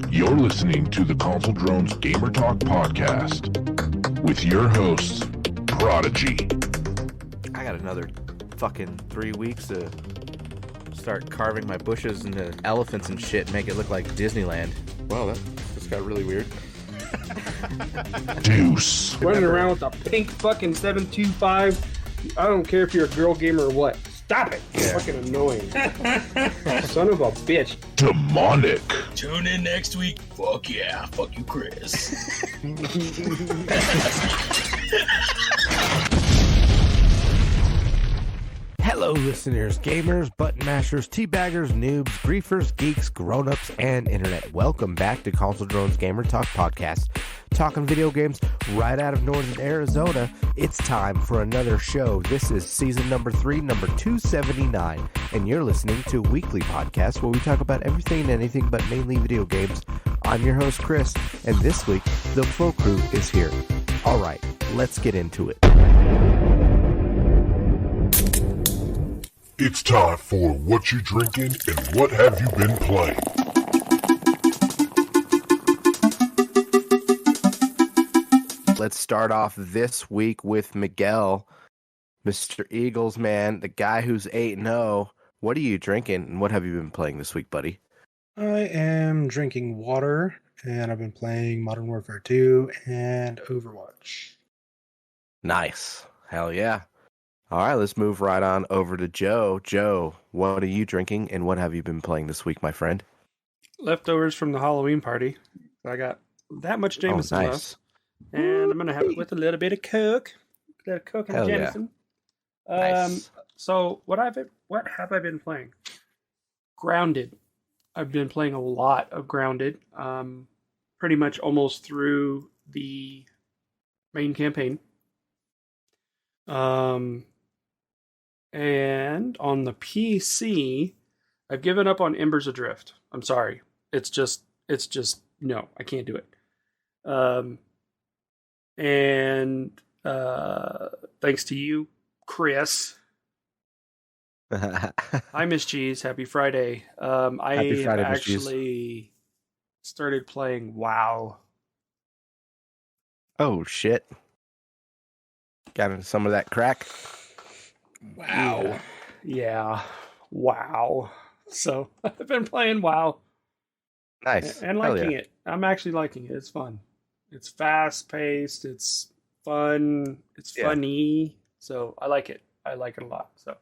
You're listening to the Console Drones Gamer Talk podcast with your hosts, Prodigy. I got another fucking 3 weeks to start carving my bushes into elephants and shit and make it look like Disneyland. Wow, that just got really weird. Deuce. Running around with a pink fucking 725. I don't care if you're a girl gamer or what. Stop it! It's fucking annoying. Son of a bitch. Demonic. Tune in next week. Fuck yeah. Fuck you, Chris. Hello, listeners, gamers, button mashers, teabaggers, noobs, griefers, geeks, grown-ups, and internet. Welcome back to Console Drones Gamer Talk podcast. Talking video games right out of northern Arizona. It's time for another show. This is season number 3, number 279, and you're listening to a weekly podcast where we talk about everything and anything but mainly video games. I'm your host, Chris, and this week, the full crew is here. All right, let's get into it. It's time for What You Drinking and What Have You Been Playing. Let's start off this week with Miguel, Mr. Eagles, man, the guy who's 8-0. What are you drinking and what have you been playing this week, buddy? I am drinking water, and I've been playing Modern Warfare 2 and Overwatch. Nice. Hell yeah. All right, let's move right on over to Joe. Joe, what are you drinking and what have you been playing this week, my friend? Leftovers from the Halloween party. I got that much Jameson nice. left. And I'm going to have it with a little bit of Coke. A little Coke and Hell Jameson. Yeah. Nice. So what have I been playing? Grounded. I've been playing a lot of Grounded. Pretty much almost through the main campaign. And on the PC, I've given up on Embers Adrift. I'm sorry. It's just no, I can't do it. Thanks to you, Chris. Hi, Miss Cheese. Happy Friday. Happy Friday, have Miss Cheese. actually started playing WoW. Oh, shit. Got into some of that crack? Wow. Yeah. Wow. So I've been playing WoW. Nice. And Hell liking yeah. it. I'm actually liking it. It's fun. It's fast paced. It's fun. It's funny. So I like it. I like it a lot. So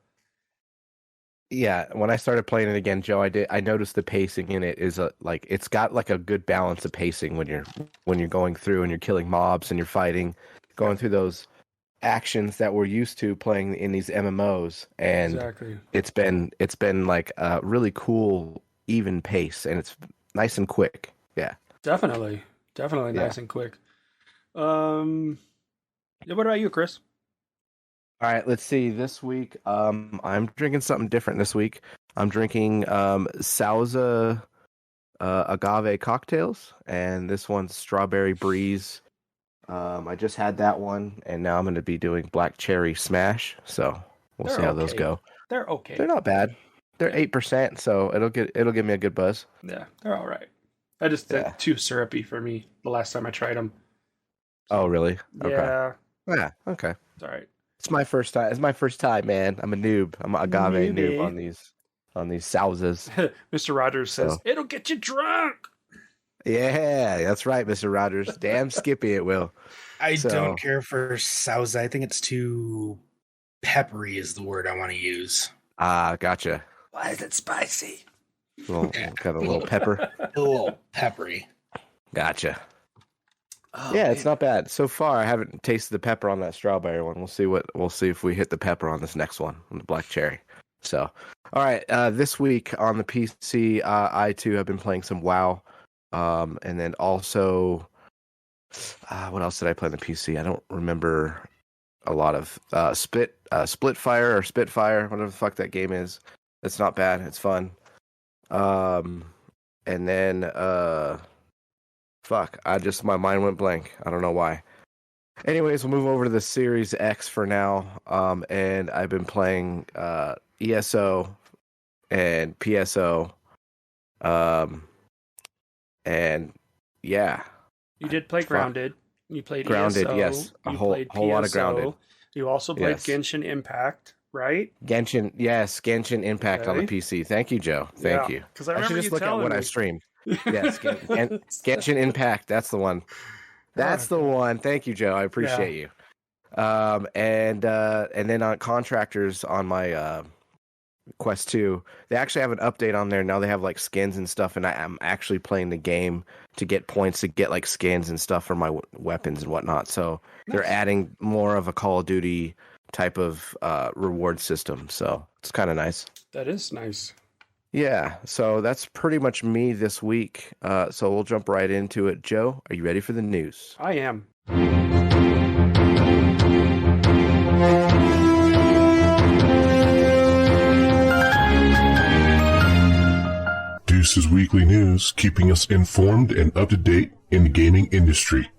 Yeah, when I started playing it again, Joe, I noticed the pacing in it is it's got like a good balance of pacing when you're going through and you're killing mobs and you're fighting, going through those actions that we're used to playing in these MMOs, and exactly. it's been like a really cool even pace, and it's nice and quick. Yeah. Definitely nice and quick. What about you, Chris? All right, let's see. This week, I'm drinking something different this week. I'm drinking Sauza agave cocktails, and this one's Strawberry Breeze. I just had that one, and now I'm going to be doing Black Cherry Smash, so we'll see how those go. They're okay. They're not bad. They're 8%, so it'll give me a good buzz. Yeah, they're all right. I just they're too syrupy for me the last time I tried them. Oh, really? Okay. Yeah. Yeah, okay. It's all right. It's my first time. It's my first time, man. I'm a noob. I'm an agave noob on these Sauzas. Mr. Rogers says, it'll get you drunk. Yeah, that's right, Mr. Rogers. Damn Skippy it will. I don't care for Sauza. I think it's too peppery is the word I want to use. Ah, gotcha. Why is it spicy? Got a little pepper. A little peppery. Gotcha. Oh, yeah, it's not bad. So far, I haven't tasted the pepper on that strawberry one. We'll see if we hit the pepper on this next one, on the black cherry. So, all right. This week on the PC, I too have been playing some WoW. And then also, what else did I play on the PC? I don't remember a lot of Splitfire or Spitfire, whatever the fuck that game is. It's not bad. It's fun. And then my mind went blank. I don't know why. Anyways, we'll move over to the Series X for now. And I've been playing ESO and PSO. and yeah, You did play It's fun. Grounded. You played Grounded, ESO. yes. A You whole played lot of PSO. Grounded. You also played Yes. Genshin Impact, right? Genshin Impact on the Okay. PC. Thank you, Joe. Thank you. Because I should remember just you look at telling what me. I streamed. Yes, Genshin Impact. That's the one. That's the Okay. one. Thank you, Joe. I appreciate you. And then on contractors on my Quest 2, they actually have an update on there now. They have like skins and stuff, and I'm actually playing the game to get points to get like skins and stuff for my weapons and whatnot. So they're adding more of a Call of Duty type of reward system. So it's kind of nice. That is nice. Yeah, so that's pretty much me this week. So we'll jump right into it. Joe, are you ready for the news? I am. Deuce's Weekly News, keeping us informed and up to date in the gaming industry.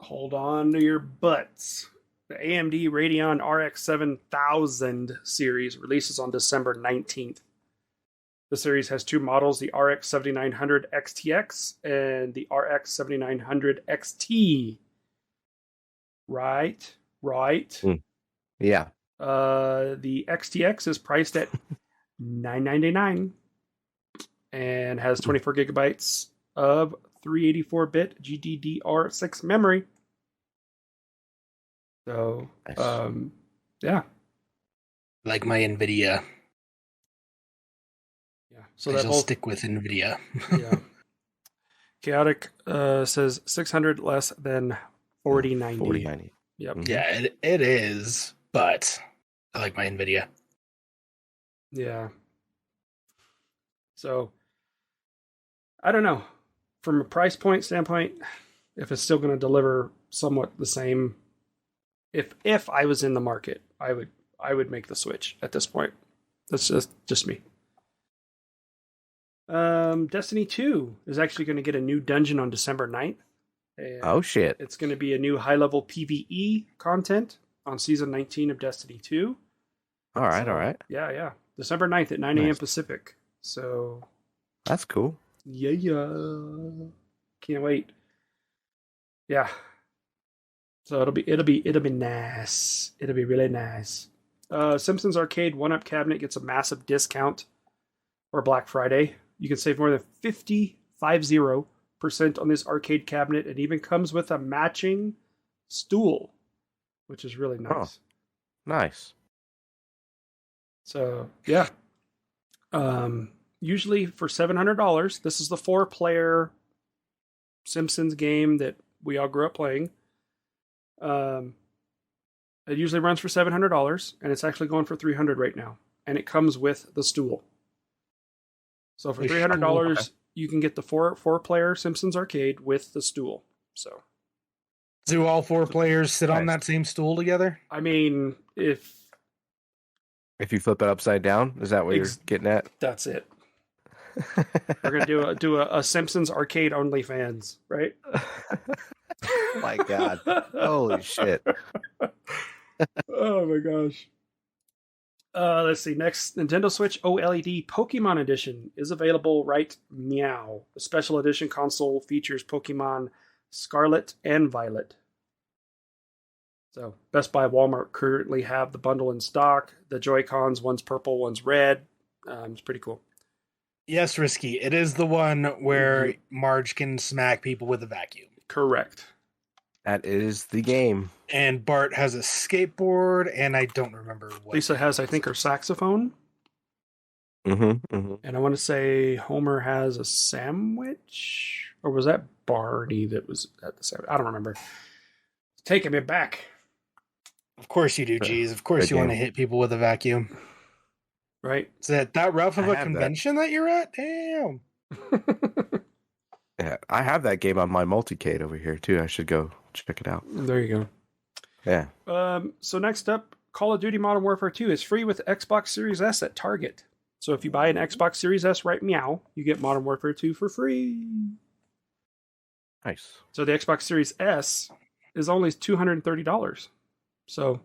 Hold on to your butts. The AMD Radeon RX 7000 series releases on December 19th. The series has two models, the RX 7900 XTX and the RX 7900 XT. Right. Yeah. The XTX is priced at $999 and has 24 gigabytes of 384-bit GDDR6 memory. So, Nice. yeah. Like my NVIDIA. Yeah. So I that shall whole stick with NVIDIA. yeah. Chaotic says 600 less than 4090. 4090. Yep. Mhm. Yeah, it is, but I like my NVIDIA. Yeah. So I don't know. From a price point standpoint, if it's still going to deliver somewhat the same, if I was in the market, I would make the switch at this point. That's just me. Destiny 2 is actually going to get a new dungeon on December 9th. And Oh shit. it's going to be a new high-level PvE content on Season 19 of Destiny 2. All right, So, all right. Yeah. December 9th at 9 a.m. Nice. Pacific. So, That's cool. yeah. Can't wait. Yeah. So it'll be nice. It'll be really nice. Simpsons Arcade 1-Up cabinet gets a massive discount for Black Friday. You can save more than 50% on this arcade cabinet. It even comes with a matching stool, which is really nice. Oh. Nice. So yeah. Usually for $700, this is the 4-player Simpsons game that we all grew up playing. It usually runs for $700, and it's actually going for $300 right now, and it comes with the stool. So for $300, you can get the four-player Simpsons Arcade with the stool. So, Do all 4 players sit on Nice. that same stool together? I mean, if If you flip it upside down, is that what you're getting at? that's it, we're gonna do a Simpsons Arcade OnlyFans, right? Oh my god. Holy shit. Oh my gosh. Let's see. Next, Nintendo Switch OLED Pokemon Edition is available right meow. The special edition console features Pokemon Scarlet and Violet. So, Best Buy and Walmart currently have the bundle in stock. The Joy-Cons, one's purple, one's red. It's pretty cool. Yes, Risky. It is the one where Marge can smack people with a vacuum. Correct. That is the game. And Bart has a skateboard, and I don't remember what. Lisa has, I think, her saxophone. Mm-hmm. And I want to say Homer has a sandwich. Or was that Barney that was at the sandwich? I don't remember. It's taking me back. Of course you do, Jeez. Of course Good you want to game. hit people with a vacuum. Right? Is that rough of I a have convention that you're at? Damn. Yeah, I have that game on my multicade over here too. I should go check it out. There you Yeah. go. So next up, Call of Duty Modern Warfare 2 is free with Xbox Series S at Target. So if you buy an Xbox Series S right meow, you get Modern Warfare 2 for free. Nice. So the Xbox Series S is only $230. So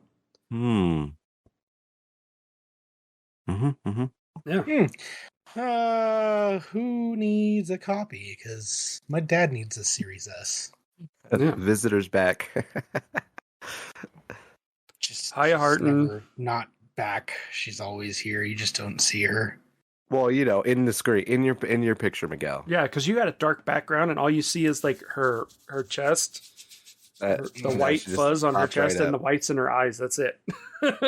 Mm-hmm. yeah. Who needs a copy? Because my dad needs a Series S. Yeah. Visitors back. Just Hiya, she's Harton. never not back. She's always here. You just don't see her. Well, in the screen, in your picture, Miguel. Yeah, because you got a dark background, and all you see is like her chest, the white she just fuzz on her popped right chest, and the up. whites in her eyes. That's it.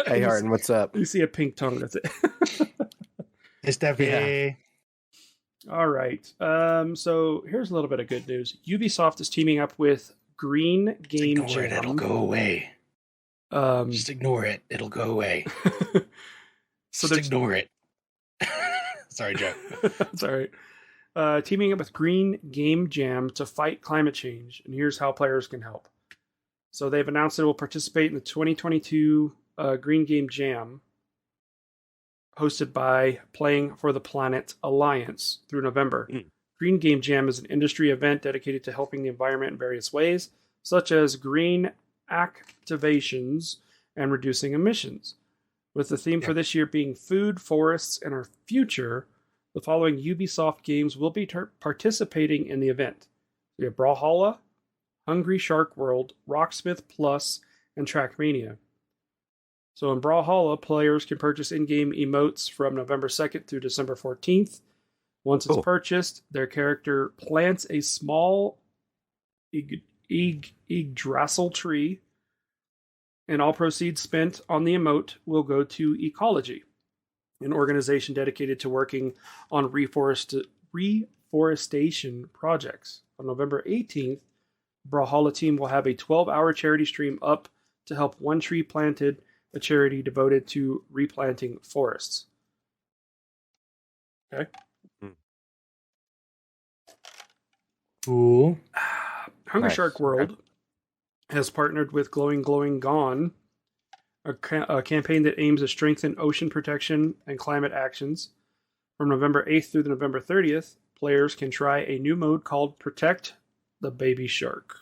Hey, Harton, what's up? You see a pink tongue. That's it. It's Steffi. All right. So here's a little bit of good news. Ubisoft is teaming up with Green Game Ignore it. It'll Jam. go away. Just ignore it. It'll go away. So Just ignore it. Sorry, Joe. That's all right. Teaming up with Green Game Jam to fight climate change, and here's how players can help. So they've announced it will participate in the 2022 Green Game Jam, hosted by Playing for the Planet Alliance through November. Green Game Jam is an industry event dedicated to helping the environment in various ways, such as green activations and reducing emissions. With the theme for this year being food, forests, and our future, the following Ubisoft games will be participating in the event. We have Brawlhalla, Hungry Shark World, Rocksmith Plus, and Trackmania. So in Brawlhalla, players can purchase in-game emotes from November 2nd through December 14th. Once it's purchased, their character plants a small Yggdrasil tree, and all proceeds spent on the emote will go to Ecology, an organization dedicated to working on reforestation projects. On November 18th, Brawlhalla team will have a 12-hour charity stream up to help One Tree Planted, a charity devoted to replanting forests. Okay. Cool. Hungry Shark World has partnered with Glowing Gone, a campaign that aims to strengthen ocean protection and climate actions. From November 8th through November 30th, players can try a new mode called Protect the Baby Shark.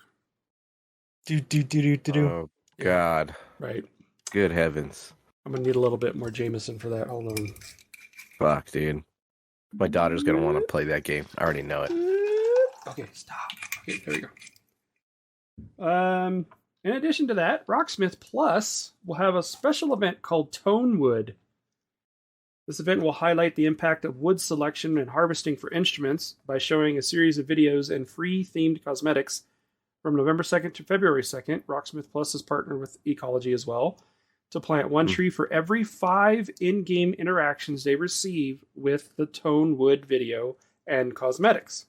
Oh, God. Right. Good heavens. I'm going to need a little bit more Jameson for that. Hold on. Fuck, dude. My daughter's going to want to play that game. I already know it. Okay, stop. Okay, there we go. In addition to that, Rocksmith Plus will have a special event called Tonewood. This event will highlight the impact of wood selection and harvesting for instruments by showing a series of videos and free themed cosmetics. From November 2nd to February 2nd, Rocksmith Plus is partnered with Ecology as well to plant one tree for every 5 in-game interactions they receive with the Tonewood video and cosmetics.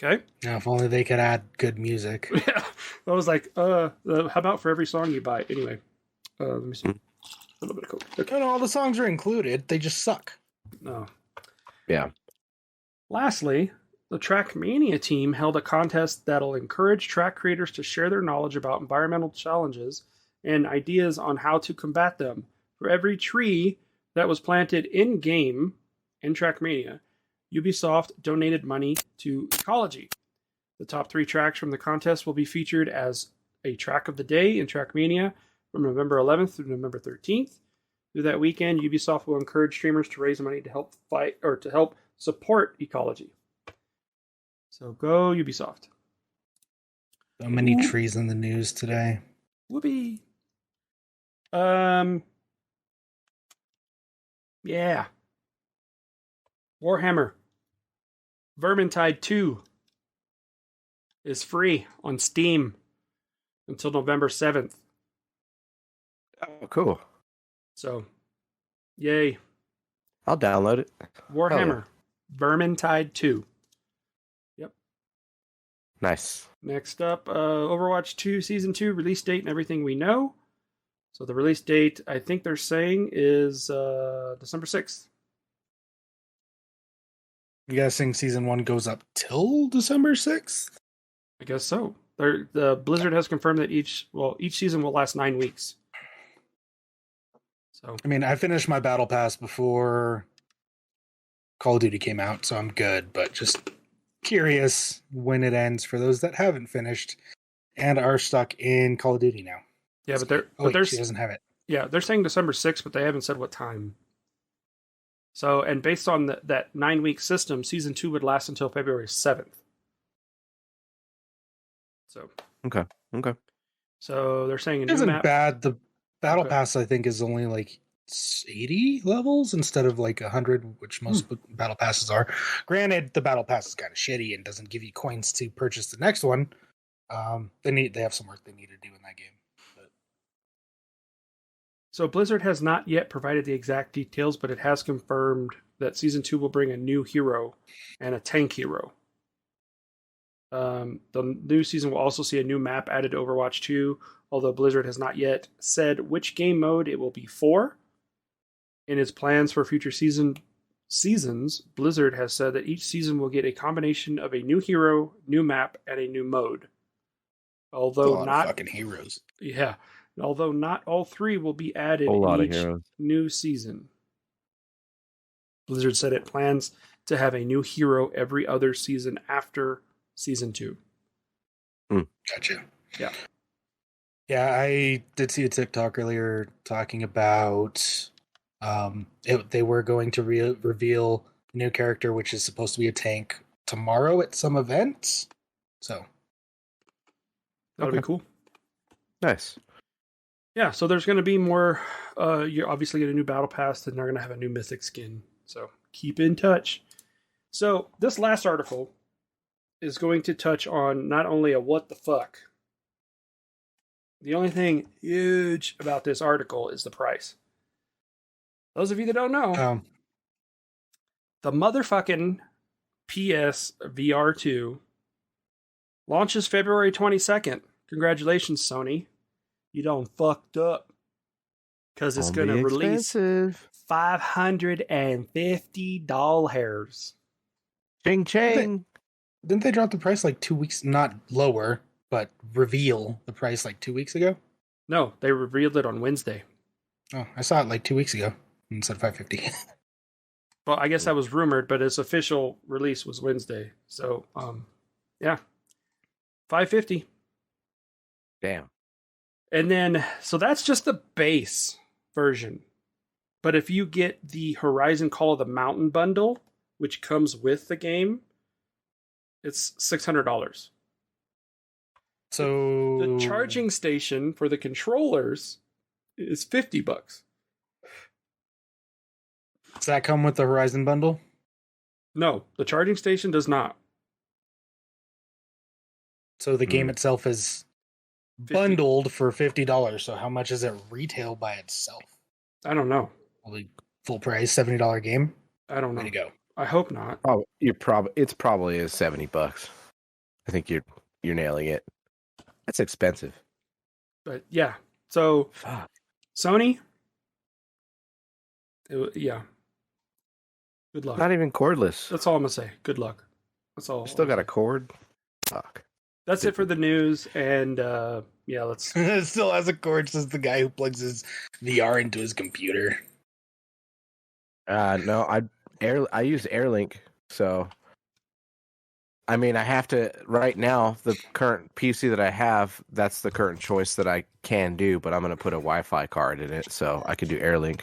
Okay. Now, if only they could add good music. Yeah. I was like, how about for every song you buy? Anyway, let me see. A little bit of coke. Okay. And all the songs are included. They just suck. No. Yeah. Lastly, the Trackmania team held a contest that'll encourage track creators to share their knowledge about environmental challenges and ideas on how to combat them. For every tree that was planted in-game in Trackmania, Ubisoft donated money to Ecology. The top 3 tracks from the contest will be featured as a track of the day in Trackmania from November 11th through November 13th. Through that weekend, Ubisoft will encourage streamers to raise money to help fight or to help support Ecology. So go Ubisoft. So many trees in the news today. Whoopee. Yeah. Warhammer Vermintide 2 is free on Steam until November 7th. Oh, cool. So, yay. I'll download it. Warhammer Vermintide 2. Yep. Nice. Next up, Overwatch 2 Season 2 release date and everything we know. So the release date, I think they're saying, is December 6th. You guessing season 1 goes up till December 6th? I guess so. The Blizzard has confirmed that each season will last 9 weeks. So I mean, I finished my battle pass before Call of Duty came out, so I'm good, but just curious when it ends for those that haven't finished and are stuck in Call of Duty now. yeah, but she doesn't have it. yeah, they're saying December 6th, but they haven't said what time. So, and based on that 9-week system, season 2 would last until February 7th. So Okay. So they're saying a It new isn't map. bad. The battle Okay. pass, I think, is only like 80 levels instead of like 100, which most battle passes are. Granted, the battle pass is kind of shitty and doesn't give you coins to purchase the next one. They have some work they need to do in that game. But So Blizzard has not yet provided the exact details, but it has confirmed that season 2 will bring a new hero and a tank hero. The new season will also see a new map added to Overwatch 2, although Blizzard has not yet said which game mode it will be for. In its plans for future seasons, Blizzard has said that each season will get a combination of a new hero, new map, and a new mode. Although a lot not of fucking heroes. Yeah. Although not all 3 will be added Whole lot in of each heroes. new season. Blizzard said it plans to have a new hero every other season after season 2. Gotcha. Yeah. Yeah, I did see a TikTok earlier talking about they were going to reveal a new character, which is supposed to be a tank, tomorrow at some event. So That'll be cool. Nice. Yeah, so there's going to be more. You're obviously get a new battle pass, and they're going to have a new mythic skin. So keep in touch. So this last article is going to touch on not only a what the fuck. The only thing huge about this article is the price. Those of you that don't know, the motherfucking PSVR2 launches February 22nd. Congratulations, Sony. You done fucked up. Because it's going to release $550. Ching ching. Didn't they drop the price like 2 weeks? Not lower, but reveal the price like 2 weeks ago. No, they revealed it on Wednesday. Oh, I saw it like 2 weeks ago and said 550. Well, I guess that was rumored, but its official release was Wednesday. So, yeah, 550. Damn. And then, so that's just the base version. But if you get the Horizon Call of the Mountain bundle, which comes with the game, it's $600. So The charging station for the controllers is $50. Does that come with the Horizon bundle? No, the charging station does not. So the game itself is 50. bundled for $50. So how much is it retail by itself? I don't know. Probably full price, $70 game. I don't know. Way to go. I hope not. Oh, it's probably is $70. I think you're nailing it. That's expensive. But yeah. So Fuck. Sony, yeah. Good luck. Not even cordless. That's all I'm gonna say. Good luck. That's all. Still got a cord. Fuck. That's it for the news, and yeah, let's. It still has a cord, says the guy who plugs his VR into his computer. No, I use AirLink, so I mean I have to right now. The current PC that I have, that's the current choice that I can do, but I'm gonna put a Wi-Fi card in it, so I can do AirLink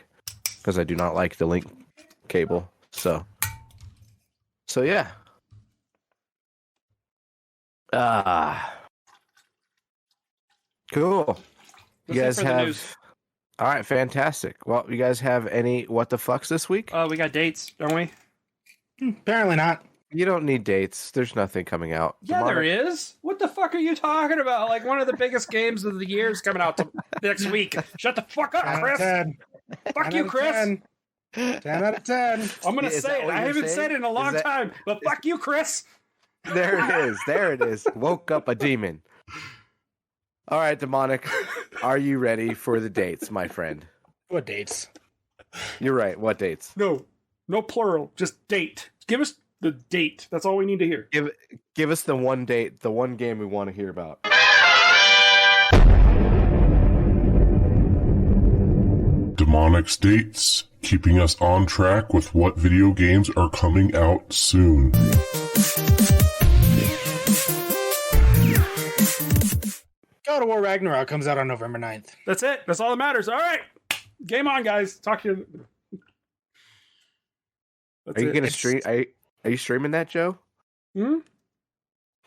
because I do not like the link cable. So yeah. Cool. You guys have. All right, fantastic. Well, you guys have any what the fucks this week? We got dates, don't we? Apparently not. You don't need dates. There's nothing coming out. Yeah, there is. What the fuck are you talking about? Like one of the biggest games of the year is coming out next week. Shut the fuck up, 10 out of Chris. 10. Fuck 10 you, out of Chris. 10. 10 out of 10. I'm gonna Is say that it. what I you're haven't saying? said it in a long time, but fuck you, Chris. There it is. There it is. Woke up a demon. All right, demonic. Are you ready for the dates, my friend? What dates? You're right. What dates? No plural, just date. Give us the date. That's all we need to hear. Give us the one date, the one game we want to hear about. Demonic's dates, keeping us on track with what video games are coming out soon. God of War Ragnarok comes out on November 9th. That's it. That's all that matters. All right. Game on, guys. Talk to you. That's Are you it. gonna stream? Are you streaming that, Joe? Hmm?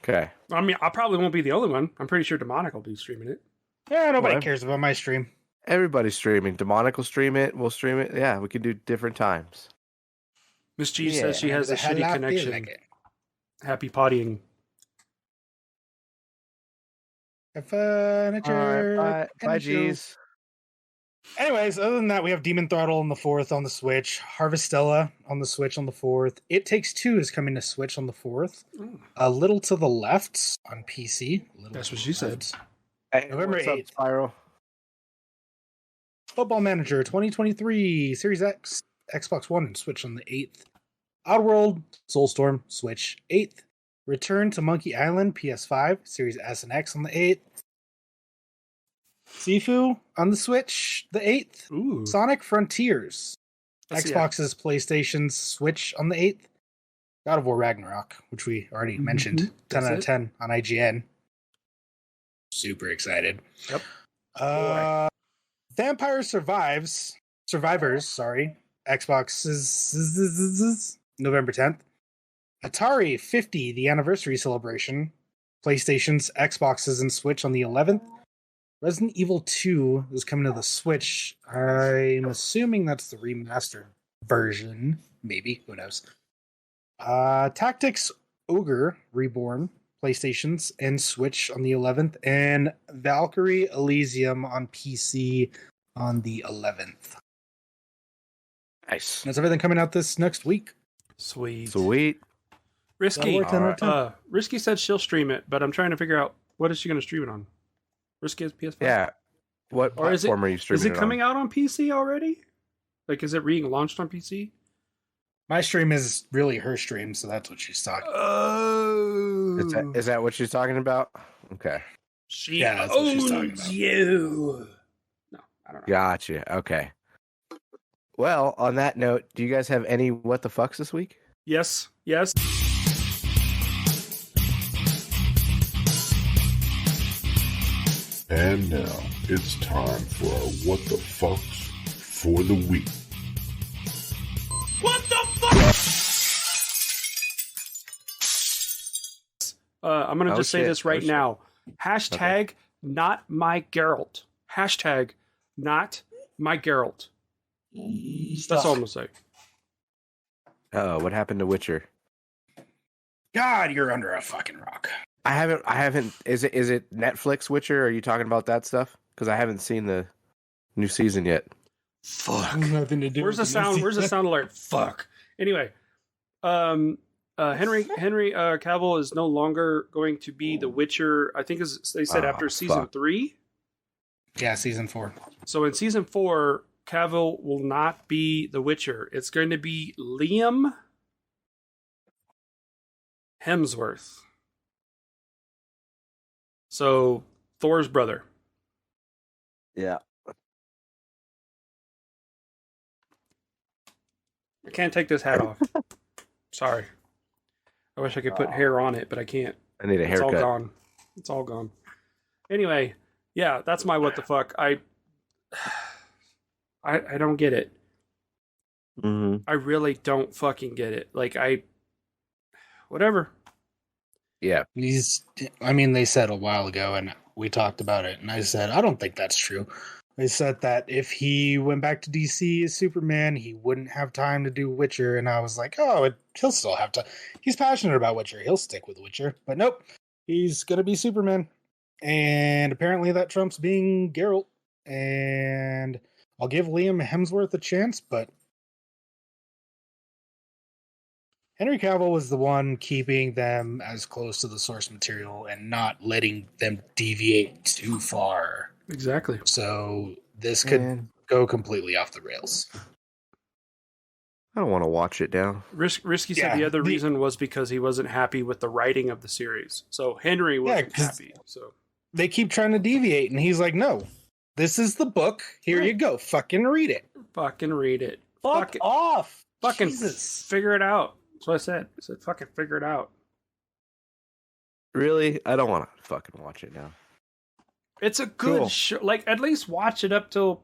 Okay. I mean, I probably won't be the only one. I'm pretty sure Demonic will be streaming it. Yeah, nobody Well, cares about my stream. Everybody's streaming. Demonic will stream it. We'll stream it. Yeah, we can do different times. Miss G Yeah, says she has a Whatever the shitty hell I feel connection. like it. Happy pottying. Furniture. Bye, and G's. Anyways, other than that, we have Demon Throttle on the 4th on the Switch, Harvestella on the Switch on the 4th. It Takes Two is coming to Switch on the 4th. Mm. A Little to the Left on PC. That's what she said. Hey, November what's up, 8th. Spiral? Football Manager 2023, Series X, Xbox One, and Switch on the 8th. Oddworld, Soulstorm, Switch 8th. Return to Monkey Island, PS5, Series S and X on the 8th. Sifu on the Switch, the 8th. Ooh. Sonic Frontiers, Let's see. Xbox's, PlayStation's, Switch on the 8th. God of War Ragnarok, which we already mentioned. 10 That's out of it. 10 on IGN. Super excited. Yep. Vampire Survivors, Xbox's November 10th. Atari 50, the anniversary celebration. PlayStation's, Xbox's, and Switch on the 11th. Resident Evil 2 is coming to the Switch. I'm assuming that's the remastered version. Maybe. Who knows? Tactics Ogre Reborn, PlayStation's, and Switch on the 11th. And Valkyrie Elysium on PC on the 11th. Nice. That's everything coming out this next week. Sweet. Sweet. Risky. God of War 10 out of 10. Risky said she'll stream it, but I'm trying to figure out what is she going to stream it on. Risky has PS5. Yeah. What Or is platform are you streaming Is it on? coming out on PC already? Like, is it being launched on PC? My stream is really her stream, so that's what she's talking. Oh, Is that what she's talking about? Okay. she Yeah, that's what she's owns talking about. you. No, I don't know. Gotcha. Okay. Well, on that note, do you guys have any what the fucks this week? Yes. Yes. And now it's time for our What the Fucks for the week. I'm gonna Oh, just say shit. this right Oh, shit. now. Hashtag not my Geralt. Hashtag not my Geralt. That's all I'm gonna say. Oh, what happened to Witcher? God, you're under a fucking rock. I haven't. Is it Netflix Witcher? Are you talking about that stuff? Because I haven't seen the new season yet. Fuck. Nothing to do. Where's the sound? Where's the sound alert? Fuck. Anyway, Henry Cavill is no longer going to be the Witcher. I think they said Oh, after season fuck. 3. Yeah, season 4. So in season 4, Cavill will not be the Witcher. It's going to be Liam Hemsworth. So Thor's brother. Yeah. I can't take this hat off. Sorry. I wish I could put hair on it, but I can't. I need a It's all haircut. gone. It's all gone. Anyway, yeah, that's my what the fuck. I don't get it. Mm-hmm. I really don't fucking get it. Like whatever. Yeah. They said a while ago, and we talked about it, and I said, I don't think that's true. They said that if he went back to DC as Superman, he wouldn't have time to do Witcher, and I was like, he'll still have to. He's passionate about Witcher. He'll stick with Witcher. But nope, he's going to be Superman. And apparently that trumps being Geralt. And I'll give Liam Hemsworth a chance, but Henry Cavill was the one keeping them as close to the source material and not letting them deviate too far. Exactly. So this could Man, go completely off the rails. I don't want to watch it now. Risky said Yeah, the other reason was because he wasn't happy with the writing of the series. So Henry wasn't 'cause happy. So They keep trying to deviate, and he's like, no, this is the book. Here you go. Fucking read it. fucking read it. Fuck it. off. Fucking Jesus. figure it out. That's what I said. I said fucking figure it out. Really? I don't want to fucking watch it now. It's a good Cool. show. Like at least watch it up till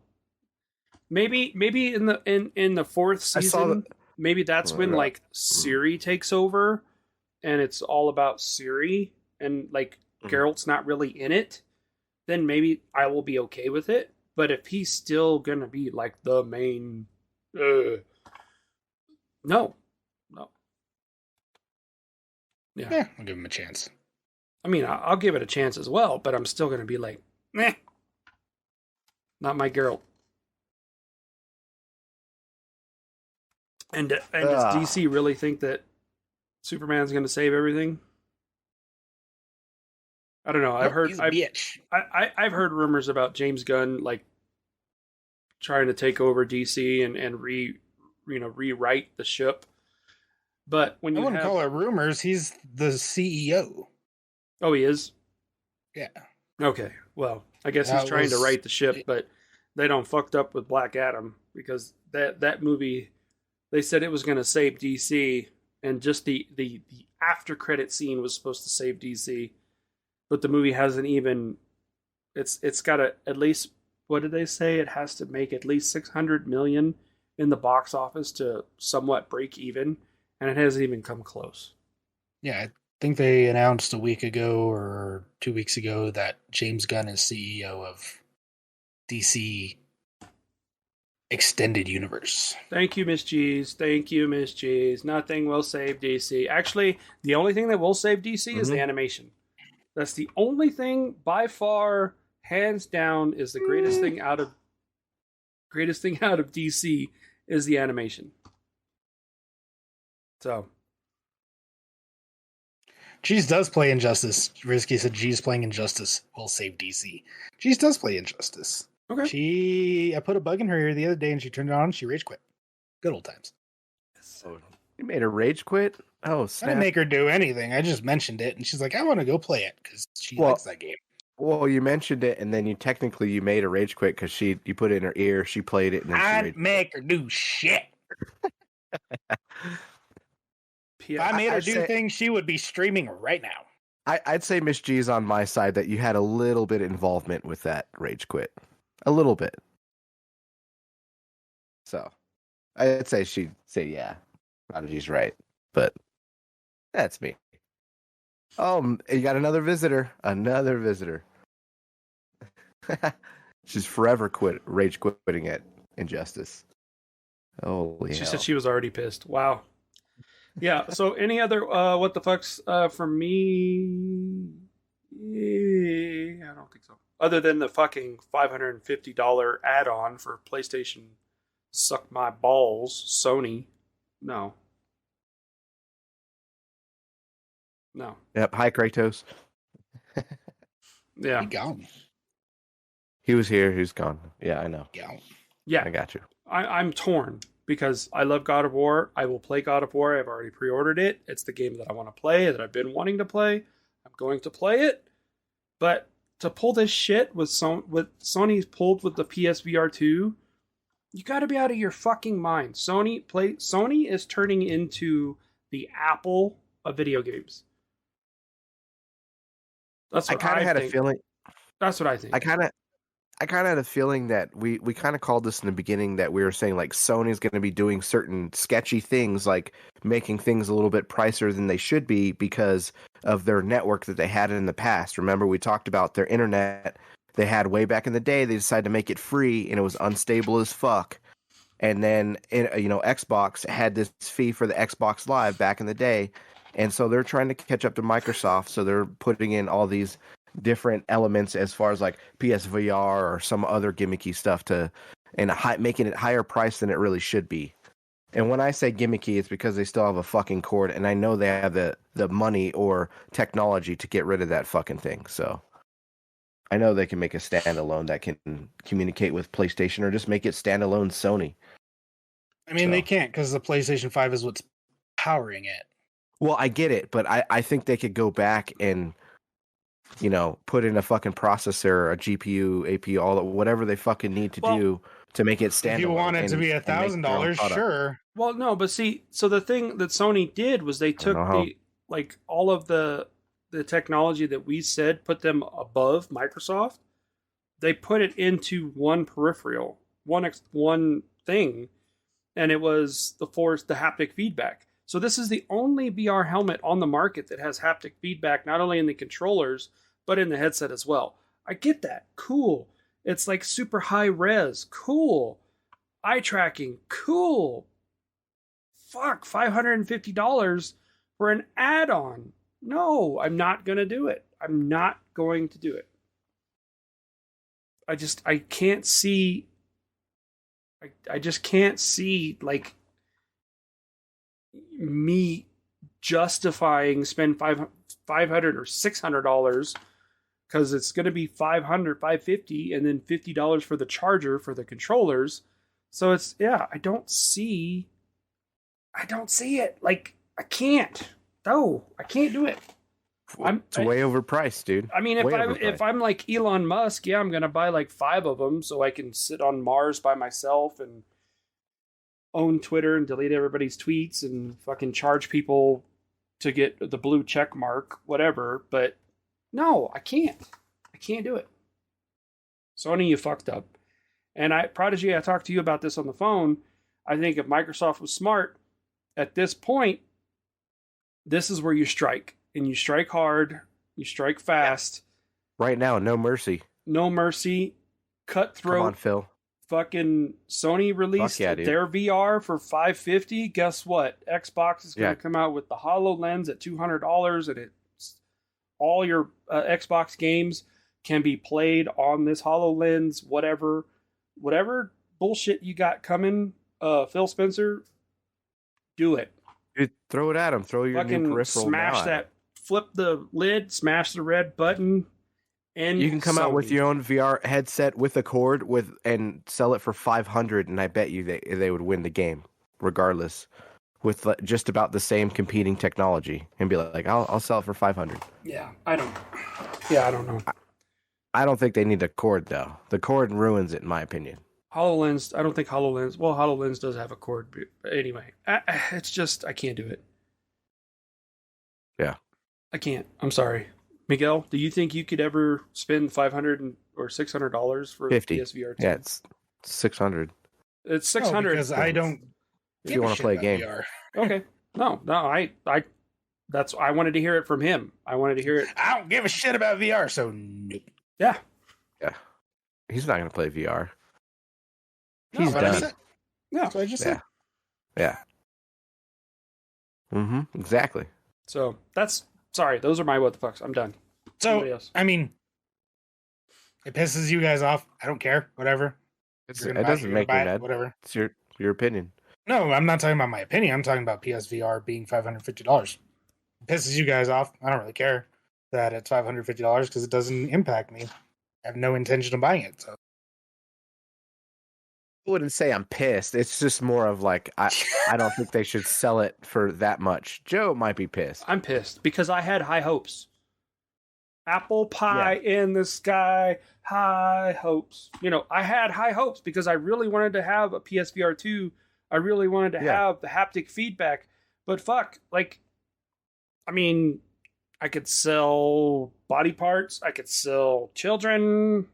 maybe in the fourth season. maybe that's when like Siri takes over, and it's all about Siri, and like Geralt's not really in it. Then maybe I will be okay with it. But if he's still gonna be like the main, no. Yeah, I'll give him a chance. I mean, I'll give it a chance as well, but I'm still gonna be like, meh, not my Geralt. And does DC really think that Superman's gonna save everything? I don't know. I've heard rumors about James Gunn like trying to take over DC and rewrite the ship. But when I wouldn't call it rumors. He's the CEO. Oh, he is? Yeah. Okay. Well, I guess he's trying to right the ship, but they don't fucked up with Black Adam because that movie, they said it was going to save DC, and just the after credit scene was supposed to save DC. But the movie hasn't even. It's got to at least, what did they say? It has to make at least $600 million in the box office to somewhat break even, and it hasn't even come close. Yeah, I think they announced a week ago or 2 weeks ago that James Gunn is CEO of DC Extended Universe. Thank you, Miss G's. Thank you, Miss G's. Nothing will save DC. Actually, the only thing that will save DC is the animation. That's the only thing by far, hands down, is the greatest thing out of DC is the animation. So, Cheese does play Injustice. Risky said G's playing Injustice will save DC. Cheese does play Injustice. okay. I put a bug in her ear the other day and she turned it on and she rage quit. Good old times. So, you made her rage quit? Oh, I snap. didn't make her do anything. I just mentioned it and she's like, I want to go play it because she likes that game. Well, you mentioned it, and then you made her rage quit because you put it in her ear, she played it, and then I didn't make her do shit. If I made her do things, she would be streaming right now. I'd say Miss G's on my side that you had a little bit of involvement with that rage quit. A little bit. So, I'd say she'd say, yeah, Prodigy's right. But that's me. Oh, you got another visitor. Another visitor. She's forever rage quitting at Injustice. Holy She hell. said she was already pissed. Wow. Yeah, so any other what the fucks for me? I don't think so. Other than the fucking $550 add-on for PlayStation Suck My Balls, Sony. No. Yep. Hi, Kratos. Yeah. He gone. He was here. He's gone. Yeah, I know. Yeah. I got you. I'm torn because I love God of War. I will play God of War. I've already pre-ordered it. It's the game that I want to play, that I've been wanting to play. I'm going to play it. But to pull this shit with Sony's pulled with the PSVR2, you got to be out of your fucking mind. Sony is turning into the Apple of video games. That's what I kind of had think. a feeling. That's what I think. I kind of had a feeling that we kind of called this in the beginning, that we were saying like Sony's going to be doing certain sketchy things, like making things a little bit pricier than they should be because of their network that they had in the past. Remember, we talked about their internet they had way back in the day. They decided to make it free, and it was unstable as fuck. And then Xbox had this fee for the Xbox Live back in the day, and so they're trying to catch up to Microsoft. So they're putting in all these different elements as far as like PSVR or some other gimmicky stuff making it higher price than it really should be. And when I say gimmicky, it's because they still have a fucking cord, and I know they have the money or technology to get rid of that fucking thing. So I know they can make a standalone that can communicate with PlayStation, or just make it standalone Sony. I mean, they can't, because the PlayStation 5 is what's powering it. Well, I get it, but I think they could go back and put in a fucking processor, a GPU, APU, whatever they fucking need to do to make it standalone. If you want it to be $1,000, sure. Well, no, but see, so the thing that Sony did was they took all of the technology that we said put them above Microsoft. They put it into one peripheral, one thing, and it was the haptic feedback. So this is the only VR helmet on the market that has haptic feedback, not only in the controllers, but in the headset as well. I get that. Cool. It's like super high res. Cool. Eye tracking. Cool. Fuck, $550 for an add-on. No, I'm not going to do it. I'm not going to do it. I can't see. I just can't see, like, me justifying spend $500 or $600 because it's going to be $550 and then $50 for the charger for the controllers. So it's, yeah, I don't see it. Like, I can't. No, I can't do it. It's way overpriced, dude. I mean, if I'm like Elon Musk, yeah, I'm gonna buy like 5 of them so I can sit on Mars by myself and own Twitter and delete everybody's tweets and fucking charge people to get the blue check mark, whatever. But no, I can't. I can't do it. Sony, you fucked up. And Prodigy, I talked to you about this on the phone. I think if Microsoft was smart at this point, this is where you strike. And you strike hard, you strike fast. Right now, no mercy. No mercy. Cutthroat. Come on, Phil. Fucking Sony released their VR for $550. Guess what? Xbox is going to come out with the HoloLens at $200, and it's all your Xbox games can be played on this HoloLens. Whatever bullshit you got coming, Phil Spencer, do it. Dude, throw it at him. Throw your fucking new peripheral. Smash that. Flip the lid, smash the red button, and you can come out with your own VR headset with a cord and sell it for $500, and I bet you they would win the game regardless, with just about the same competing technology, and be like, I'll sell it for $500. Yeah, I don't know. I don't think they need a cord though. The cord ruins it, in my opinion. HoloLens, I don't think HoloLens. Well, HoloLens does have a cord, but anyway, it's just I can't do it. Yeah. I can't. I'm sorry. Miguel, do you think you could ever spend $500 or $600 for PSVR2? Yeah, it's $600. It's $600 because I don't. If you want to play a game, VR. Okay. No. I wanted to hear it from him. I wanted to hear it. I don't give a shit about VR, so nope. Yeah. He's not going to play VR. No, He's done. Yeah, that's what I just said. Yeah. Exactly. So sorry. Those are my what the fucks. I'm done. So I mean, it pisses you guys off. I don't care. Whatever. It doesn't make me mad. Whatever. It's your opinion. No, I'm not talking about my opinion. I'm talking about PSVR being $550. It pisses you guys off. I don't really care that it's $550 because it doesn't impact me. I have no intention of buying it. So I wouldn't say I'm pissed. It's just more of like I don't think they should sell it for that much. Joe might be pissed. I'm pissed because I had high hopes. Apple pie in the sky, high hopes. I had high hopes because I really wanted to have a PSVR 2. I really wanted to have the haptic feedback. But fuck, I mean, I could sell body parts. I could sell children.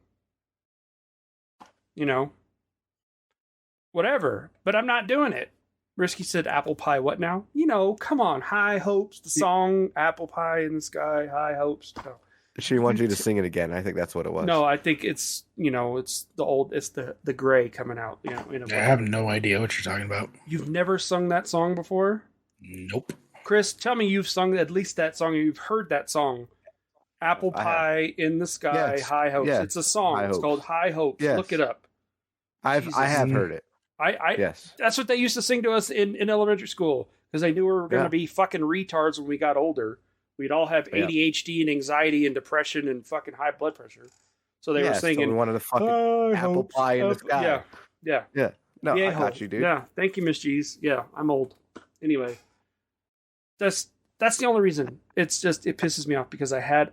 Whatever. But I'm not doing it. Risky said apple pie. What now? Come on. High hopes. The song Apple Pie in the Sky. High hopes. No. She wants you to sing it again. I think that's what it was. No, I think it's, it's the gray coming out. I have no idea what you're talking about. You've never sung that song before? Nope. Chris, tell me you've sung at least that song. You've heard that song. Apple Pie in the Sky, Yes. High Hopes. Yes. It's a song. High It's Hopes. called High Hopes. Yes. Look it up. I have heard it. Yes. That's what they used to sing to us in elementary school because they knew we were going to be fucking retards when we got older. We'd all have ADHD and anxiety and depression and fucking high blood pressure. So they were singing. So we wanted to fucking apple pie in the sky. Yeah. No, Yeah, I got you, dude. Yeah, thank you, Miss G's. Yeah, I'm old. Anyway, that's the only reason. It's just it pisses me off because I had.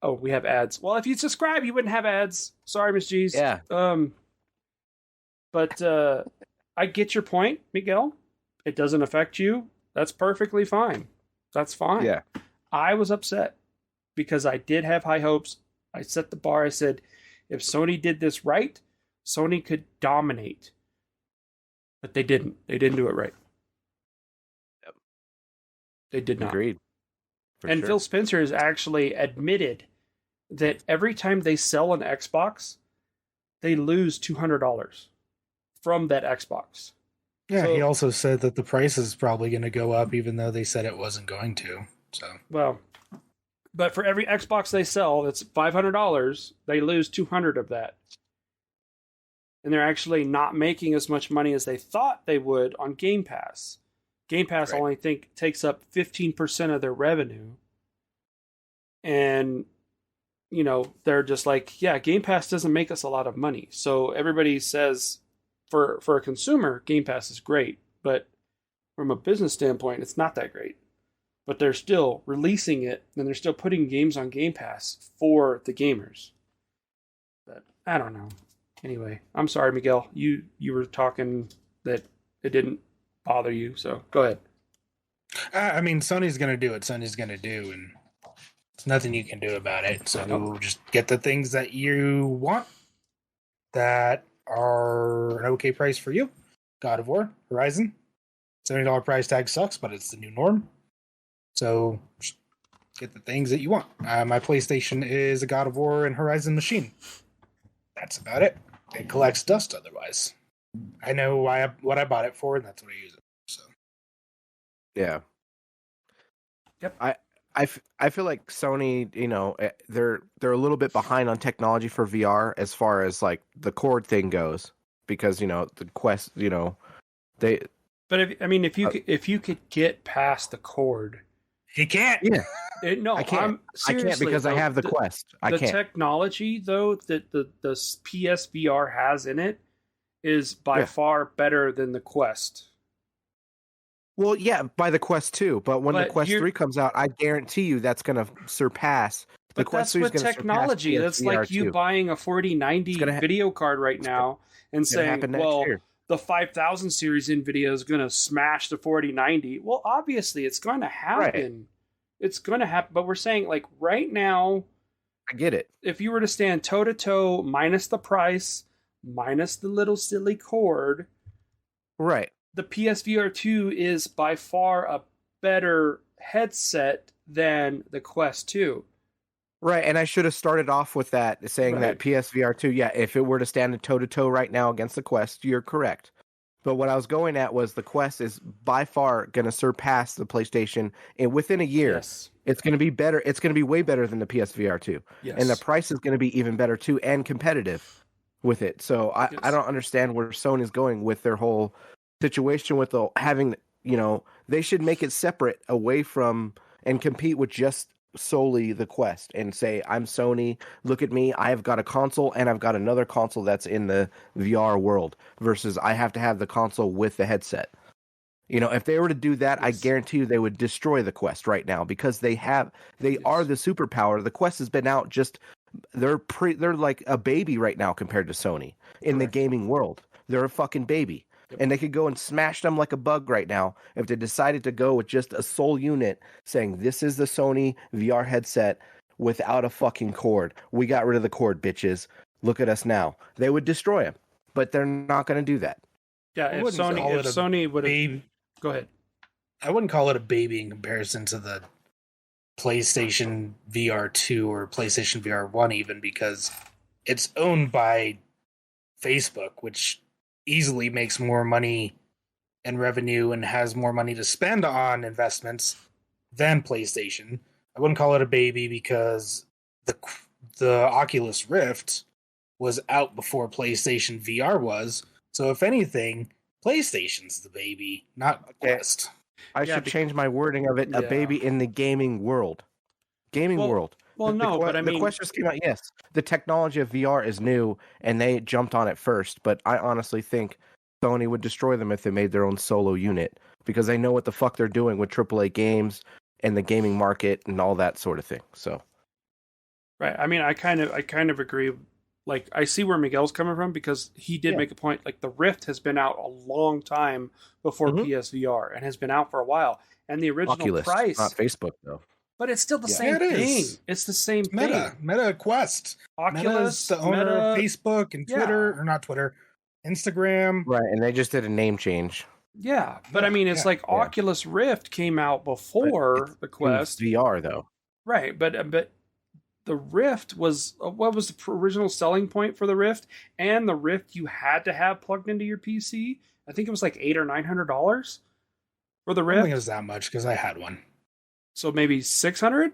Oh, we have ads. Well, if you subscribe, you wouldn't have ads. Sorry, Miss G's. Yeah. But I get your point, Miguel. It doesn't affect you. That's perfectly fine. That's fine. Yeah. I was upset because I did have high hopes. I set the bar. I said, if Sony did this right, Sony could dominate. But they didn't. They didn't do it right. Yep. They did not. Agreed. For And sure. Phil Spencer has actually admitted that every time they sell an Xbox, they lose $200 from that Xbox. Yeah, So- he also said that the price is probably going to go up, even though they said it wasn't going to. So, Well, but for every Xbox they sell that's $500, they lose 200 of that. And they're actually not making as much money as they thought they would on Game Pass. Game Pass Right. only takes up 15% of their revenue. And they're just like, yeah, Game Pass doesn't make us a lot of money. So everybody says for a consumer, Game Pass is great, but from a business standpoint, it's not that great. But they're still releasing it, and they're still putting games on Game Pass for the gamers. But I don't know. Anyway, I'm sorry, Miguel. You were talking that it didn't bother you, so go ahead. I mean, Sony's going to do what Sony's going to do, and there's nothing you can do about it. So Nope. just get the things that you want that are an okay price for you. God of War, Horizon. $70 price tag sucks, but it's the new norm. So just get the things that you want. My PlayStation is a God of War and Horizon machine. That's about it. It collects dust otherwise. I know what I bought it for, and that's what I use it for. So. Yeah. Yep. I feel like Sony, they're a little bit behind on technology for VR as far as like the cord thing goes, because the Quest, they. But if you could get past the cord, You can't. Yeah. no, I can't. I can't because I have the Quest. I the can't. technology though that the PSVR has in it is by far better than the Quest. Well, yeah, by the Quest 2, but when the Quest 3 comes out, I guarantee you that's going to surpass. The But Quest that's 3 is with going to technology. That's like you buying a 4090 video card right now and saying, well, the 5000 series NVIDIA is going to smash the 4090. Well, obviously, it's going to happen. Right. It's going to happen. But we're saying, like, right now, I get it. If you were to stand toe-to-toe, minus the price, minus the little silly cord, right, the PSVR 2 is by far a better headset than the Quest 2. Right, and I should have started off with that, saying that PSVR 2, yeah, if it were to stand toe-to-toe right now against the Quest, you're correct. But what I was going at was the Quest is by far going to surpass the PlayStation, and within a year, it's going to be better. It's going to be way better than the PSVR 2. Yes. And the price is going to be even better, too, and competitive with it. So I don't understand where Sony's going with their whole situation with having, they should make it separate away from and compete with just solely the Quest and say, I'm Sony, look at me, I've got a console and I've got another console that's in the VR world, versus I have to have the console with the headset. If they were to do that, I guarantee you they would destroy the Quest right now, because they are the superpower. The Quest has been out they're like a baby right now compared to Sony in the gaming world. They're a fucking baby. And they could go and smash them like a bug right now if they decided to go with just a sole unit saying, this is the Sony VR headset without a fucking cord. We got rid of the cord, bitches. Look at us now. They would destroy them, but they're not going to do that. Yeah, if Sony would have... Go ahead. I wouldn't call it a baby in comparison to the PlayStation VR 2 or PlayStation VR 1 even, because it's owned by Facebook, which easily makes more money and revenue and has more money to spend on investments than PlayStation. I wouldn't call it a baby because the Oculus Rift was out before PlayStation VR was. So if anything, PlayStation's the baby, not Quest. I should change my wording of it. A baby in the gaming world. World. Well, but I mean, the Quest just came out. Yes, the technology of VR is new, and they jumped on it first. But I honestly think Sony would destroy them if they made their own solo unit, because they know what the fuck they're doing with AAA games and the gaming market and all that sort of thing. So, right. I mean, I kind of agree. Like, I see where Miguel's coming from, because he did make a point. Like, the Rift has been out a long time before PSVR and has been out for a while. And the original Oculus, price, not Facebook though. But it's still the same thing. It's the same thing. Meta Quest. Oculus, Meta's the owner of Facebook and Twitter, or not Twitter, Instagram. Right, and they just did a name change. Yeah, but I mean, it's like Oculus Rift came out before the Quest. VR though. Right, but the Rift was what was the original selling point for the Rift? And the Rift you had to have plugged into your PC. I think it was like $800 or $900 for the I Rift. don't think it was that much because I had one. So maybe 600,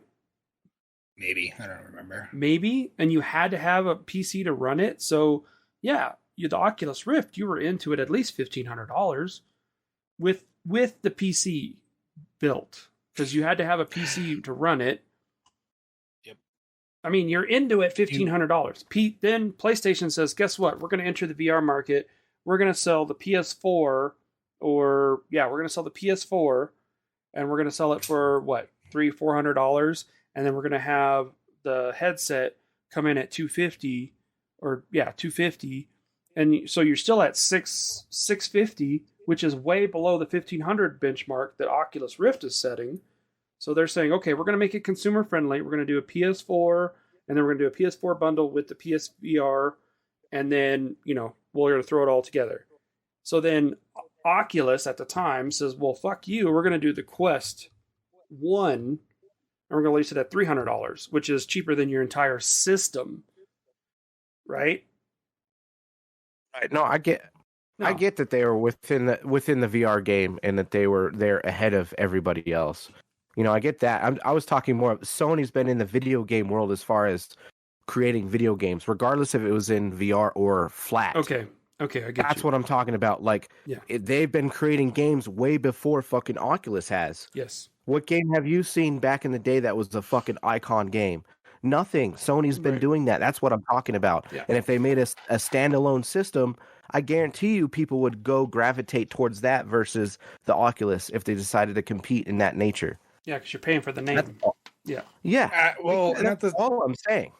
Maybe, I don't remember. maybe, and you had to have a PC to run it. So yeah, the Oculus Rift, you were into it at least $1,500 with the PC built because you had to have a PC to run it. I mean, you're into it $1,500. Then PlayStation says, guess what? We're going to enter the VR market. We're going to sell the PS4, we're going to sell the PS4, and we're going to sell it for what, $300-$400, and then we're going to have the headset come in at $250, $250, and so you're still at $650, which is way below the $1,500 benchmark that Oculus Rift is setting. So they're saying, okay, we're going to make it consumer friendly. We're going to do a PS4, and then we're going to do a PS4 bundle with the PSVR, and then, we're going to throw it all together. So then Oculus at the time says, well, fuck you. We're going to do the Quest 1, and we're going to release it at $300, which is cheaper than your entire system. Right? Right. No, I get that they were within the VR game and that they were there ahead of everybody else. I get that. I was talking more. Sony's been in the video game world as far as creating video games, regardless if it was in VR or flat. Okay, I get That's what I'm talking about. Like, they've been creating games way before fucking Oculus has. Yes. What game have you seen back in the day that was the fucking icon game? Nothing. Sony's been doing that. That's what I'm talking about. Yeah. And if they made a standalone system, I guarantee you people would go gravitate towards that versus the Oculus if they decided to compete in that nature. Yeah, because you're paying for the name. Yeah. Yeah. That's all I'm saying.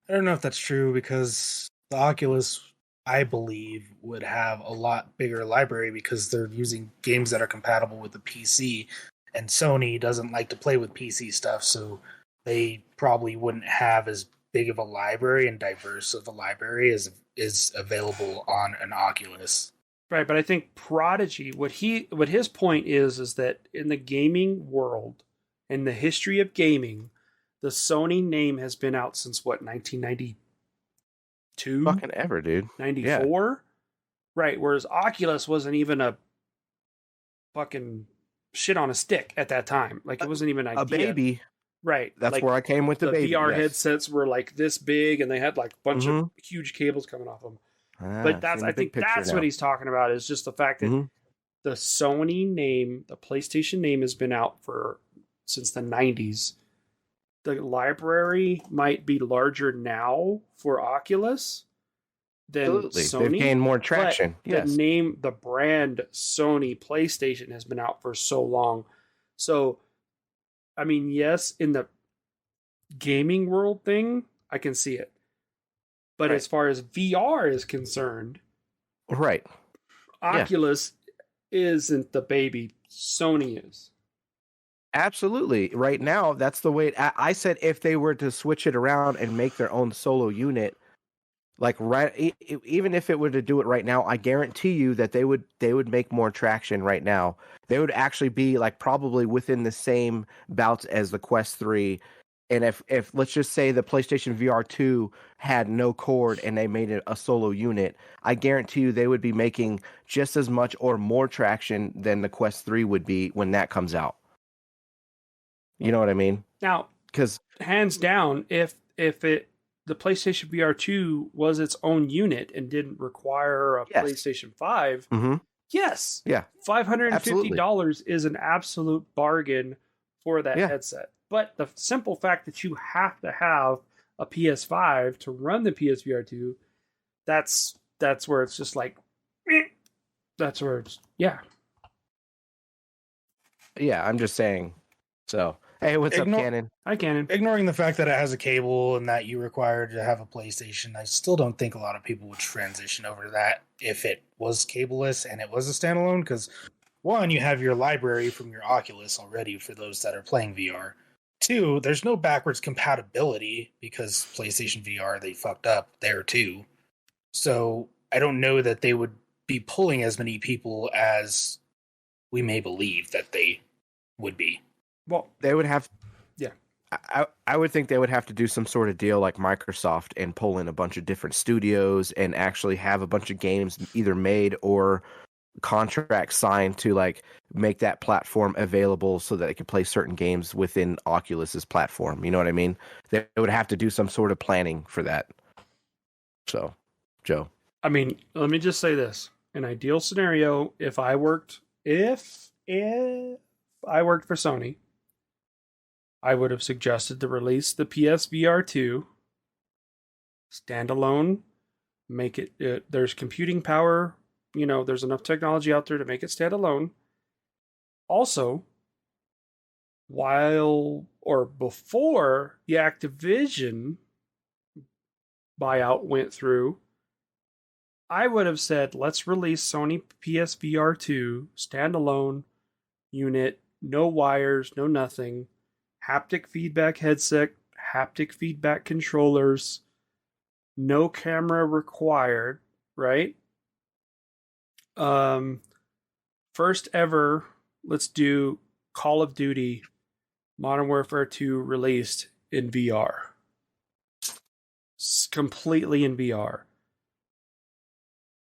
I don't know if that's true because the Oculus, I believe, would have a lot bigger library because they're using games that are compatible with the PC, and Sony doesn't like to play with PC stuff, so they probably wouldn't have as big of a library and diverse of a library as is available on an Oculus. Right, but I think Prodigy, what his point is that in the gaming world, in the history of gaming, the Sony name has been out since what, 1992? Fucking ever, dude. 94? Yeah. Right, whereas Oculus wasn't even a fucking shit on a stick at that time. Like, it wasn't even an idea. A baby. Right. That's like, where I came with the baby. VR headsets were like this big, and they had like a bunch of huge cables coming off them. But I think that's what he's talking about, is just the fact that the Sony name, the PlayStation name, has been out since the 90s. The library might be larger now for Oculus than Sony. They've gained more traction. But the brand Sony PlayStation has been out for so long. So, I mean, yes, in the gaming world thing, I can see it. But as far as VR is concerned, Oculus isn't the baby. Sony is. Absolutely. Right now, that's the way. I said if they were to switch it around and make their own solo unit, like even if it were to do it right now, I guarantee you that they would make more traction right now. They would actually be like probably within the same bouts as the Quest 3. And if let's just say the PlayStation VR2 had no cord and they made it a solo unit, I guarantee you they would be making just as much or more traction than the Quest 3 would be when that comes out. You know what I mean? Now, because hands down, if the PlayStation VR2 was its own unit and didn't require a PlayStation 5, yes, $550 is an absolute bargain for that headset. But the simple fact that you have to have a PS5 to run the PSVR2, that's where it's just like, that's where it's, Yeah, I'm just saying. So, hey, what's up, Cannon? Hi, Cannon. Ignoring the fact that it has a cable and that you require to have a PlayStation, I still don't think a lot of people would transition over to that if it was cableless and it was a standalone, because one, you have your library from your Oculus already for those that are playing VR. Two, there's no backwards compatibility because PlayStation VR, they fucked up there too. So I don't know that they would be pulling as many people as we may believe that they would be. Well, They would have. Yeah. I would think they would have to do some sort of deal like Microsoft and pull in a bunch of different studios and actually have a bunch of games either made or contracts signed to like make that platform available so that they can play certain games within Oculus's platform. You know what I mean? They would have to do some sort of planning for that. So, Joe. I mean, let me just say this. An ideal scenario, if I worked for Sony, I would have suggested to release the PSVR2 standalone, make it there's computing power, there's enough technology out there to make it standalone. Also, while or before the Activision buyout went through, I would have said, let's release Sony PSVR 2 standalone unit, no wires, no nothing, haptic feedback headset, haptic feedback controllers, no camera required, right? First ever, let's do Call of Duty Modern Warfare 2 released in VR. Completely in VR.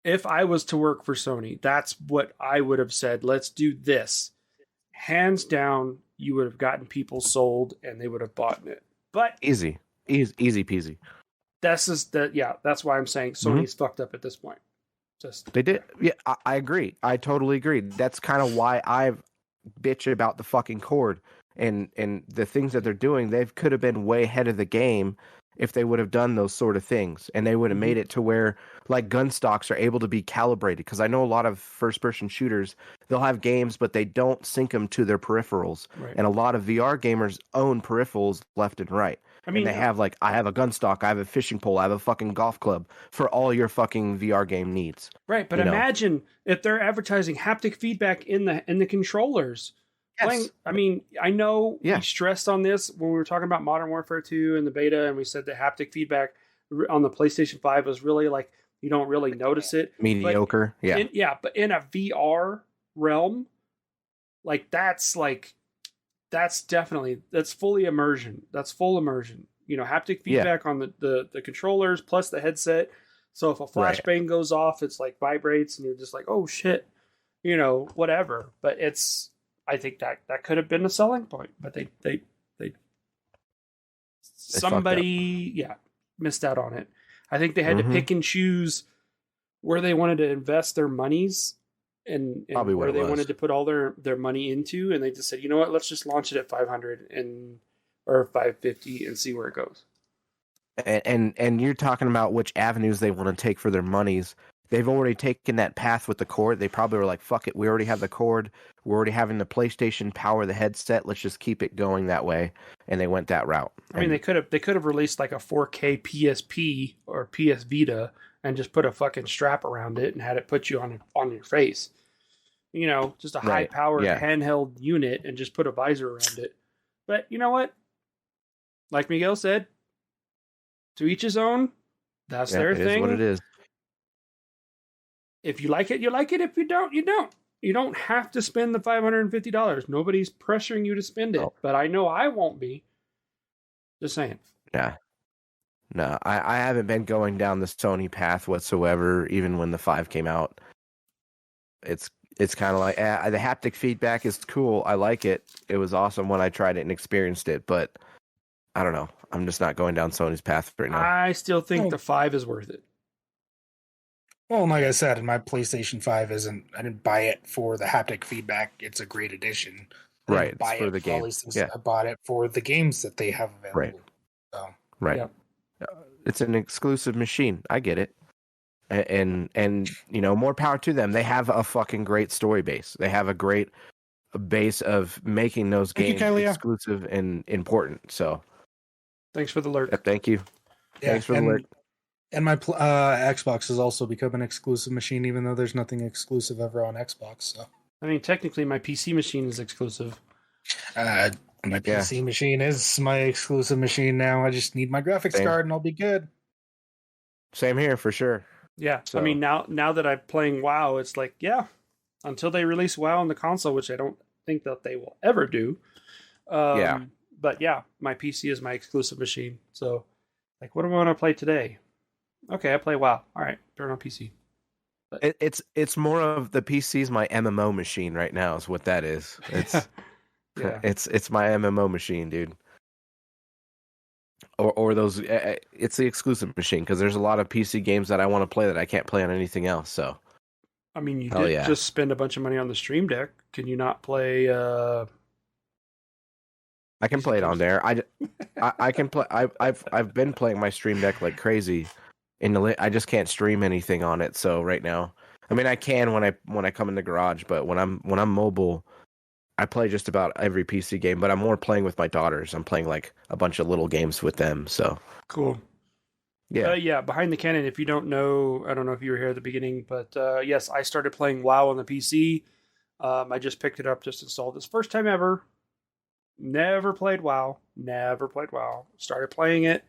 If I was to work for Sony, that's what I would have said. Let's do this. Hands down, you would have gotten people sold and they would have bought it. But easy peasy. That's why I'm saying Sony's fucked up at this point. They did. Yeah, I agree. I totally agree. That's kind of why I bitch about the fucking cord and the things that they're doing. They could have been way ahead of the game if they would have done those sort of things, and they would have made it to where like gun stocks are able to be calibrated. Because I know a lot of first-person shooters, they'll have games, but they don't sync them to their peripherals. Right. And a lot of VR gamers own peripherals left and right. I mean, they have like, I have a gun stock, I have a fishing pole, I have a fucking golf club for all your fucking VR game needs. Right, but imagine if they're advertising haptic feedback in the controllers. Yes. I mean, I know we stressed on this when we were talking about Modern Warfare 2 and the beta, and we said the haptic feedback on the PlayStation 5 was really like, you don't really notice it. Mediocre, but in a VR realm, that's fully immersion. That's full immersion. Haptic feedback on the controllers plus the headset. So if a flashbang goes off, it's like vibrates and you're just like, oh shit, whatever. But I think that could have been a selling point, but they somebody missed out on it. I think they had to pick and choose where they wanted to invest their monies and where they wanted to put all their money into, and they just said, you know what, let's just launch it at 500 or 550 and see where it goes. And you're talking about which avenues they want to take for their monies. They've already taken that path with the cord. They probably were like, fuck it, we already have the cord. We're already having the PlayStation power the headset. Let's just keep it going that way. And they went that route. I mean, they could have released like a 4K PSP or PS Vita and just put a fucking strap around it and had it put you on your face. Just a high-powered handheld unit and just put a visor around it. But you know what? Like Miguel said, to each his own. That's their thing. It is what it is. If you like it, you like it. If you don't, you don't. You don't have to spend the $550. Nobody's pressuring you to spend it. But I know I won't be. Just saying. Yeah. No, I haven't been going down the Sony path whatsoever, even when the 5 came out. It's kind of like, the haptic feedback is cool. I like it. It was awesome when I tried it and experienced it. But I don't know. I'm just not going down Sony's path right now. I still think the 5 is worth it. Well, like I said, my PlayStation 5 I didn't buy it for the haptic feedback. It's a great addition. Right. Buy it for the game. I bought it for the games that they have available. Right. So. Right. Yeah. It's an exclusive machine. I get it. And more power to them. They have a fucking great story base. They have a great base of making those games exclusive and important. So thanks for the alert. Thank you. Yeah, thanks for the alert. And my Xbox has also become an exclusive machine, even though there's nothing exclusive ever on Xbox. So, I mean, technically, my PC machine is exclusive. My PC machine is my exclusive machine now. I just need my graphics card, and I'll be good. Same here, for sure. Yeah. So I mean, now that I'm playing WoW, it's like, yeah, until they release WoW on the console, which I don't think that they will ever do. yeah, But yeah, my PC is my exclusive machine. So, like, what do I want to play today? Okay, I play WoW. All right, turn on PC. it's more of the PC's my MMO machine right now. Is what that is. It's Yeah. it's my MMO machine, dude. Or those. It's the exclusive machine because there's a lot of PC games that I want to play that I can't play on anything else. So I mean, you Hell did yeah. just spend a bunch of money on the Stream Deck. Can you not play? I can PC play it on games? there. I can play. I've been playing my Stream Deck like crazy. I just can't stream anything on it. So right now, I mean, I can when I come in the garage, but when I'm mobile, I play just about every PC game. But I'm more playing with my daughters. I'm playing like a bunch of little games with them. So Cool. yeah, Yeah. Behind the Cannon. If you don't know, I don't know if you were here at the beginning, but yes, I started playing WoW on the PC. I just picked it up, just installed this first time ever. Never played WoW. Never played WoW. Started playing it,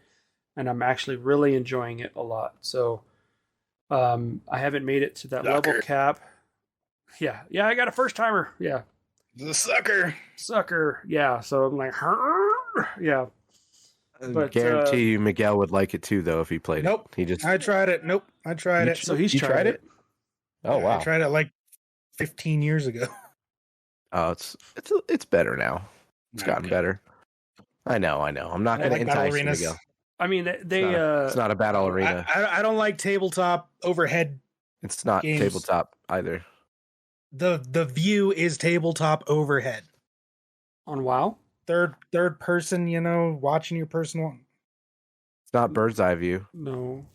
and I'm actually really enjoying it a lot. So, I haven't made it to that level Sucker. cap. Yeah, I got a first timer. Yeah, The sucker. sucker. Yeah, so I'm like, yeah, But, guarantee you Miguel would like it too, though, if he played Nope. it. He just I tried it. Nope. I tried You it. so he's You tried tried it. oh wow, I tried it like 15 years ago. oh it's better now. It's gotten Okay. better. I know. I'm not I going to like battle entice you, arenas. Miguel. I mean, they It's not a battle arena. I don't like tabletop overhead. It's not games. tabletop either. The view is tabletop overhead. on WoW. Third person, watching your personal. It's not bird's eye view. No,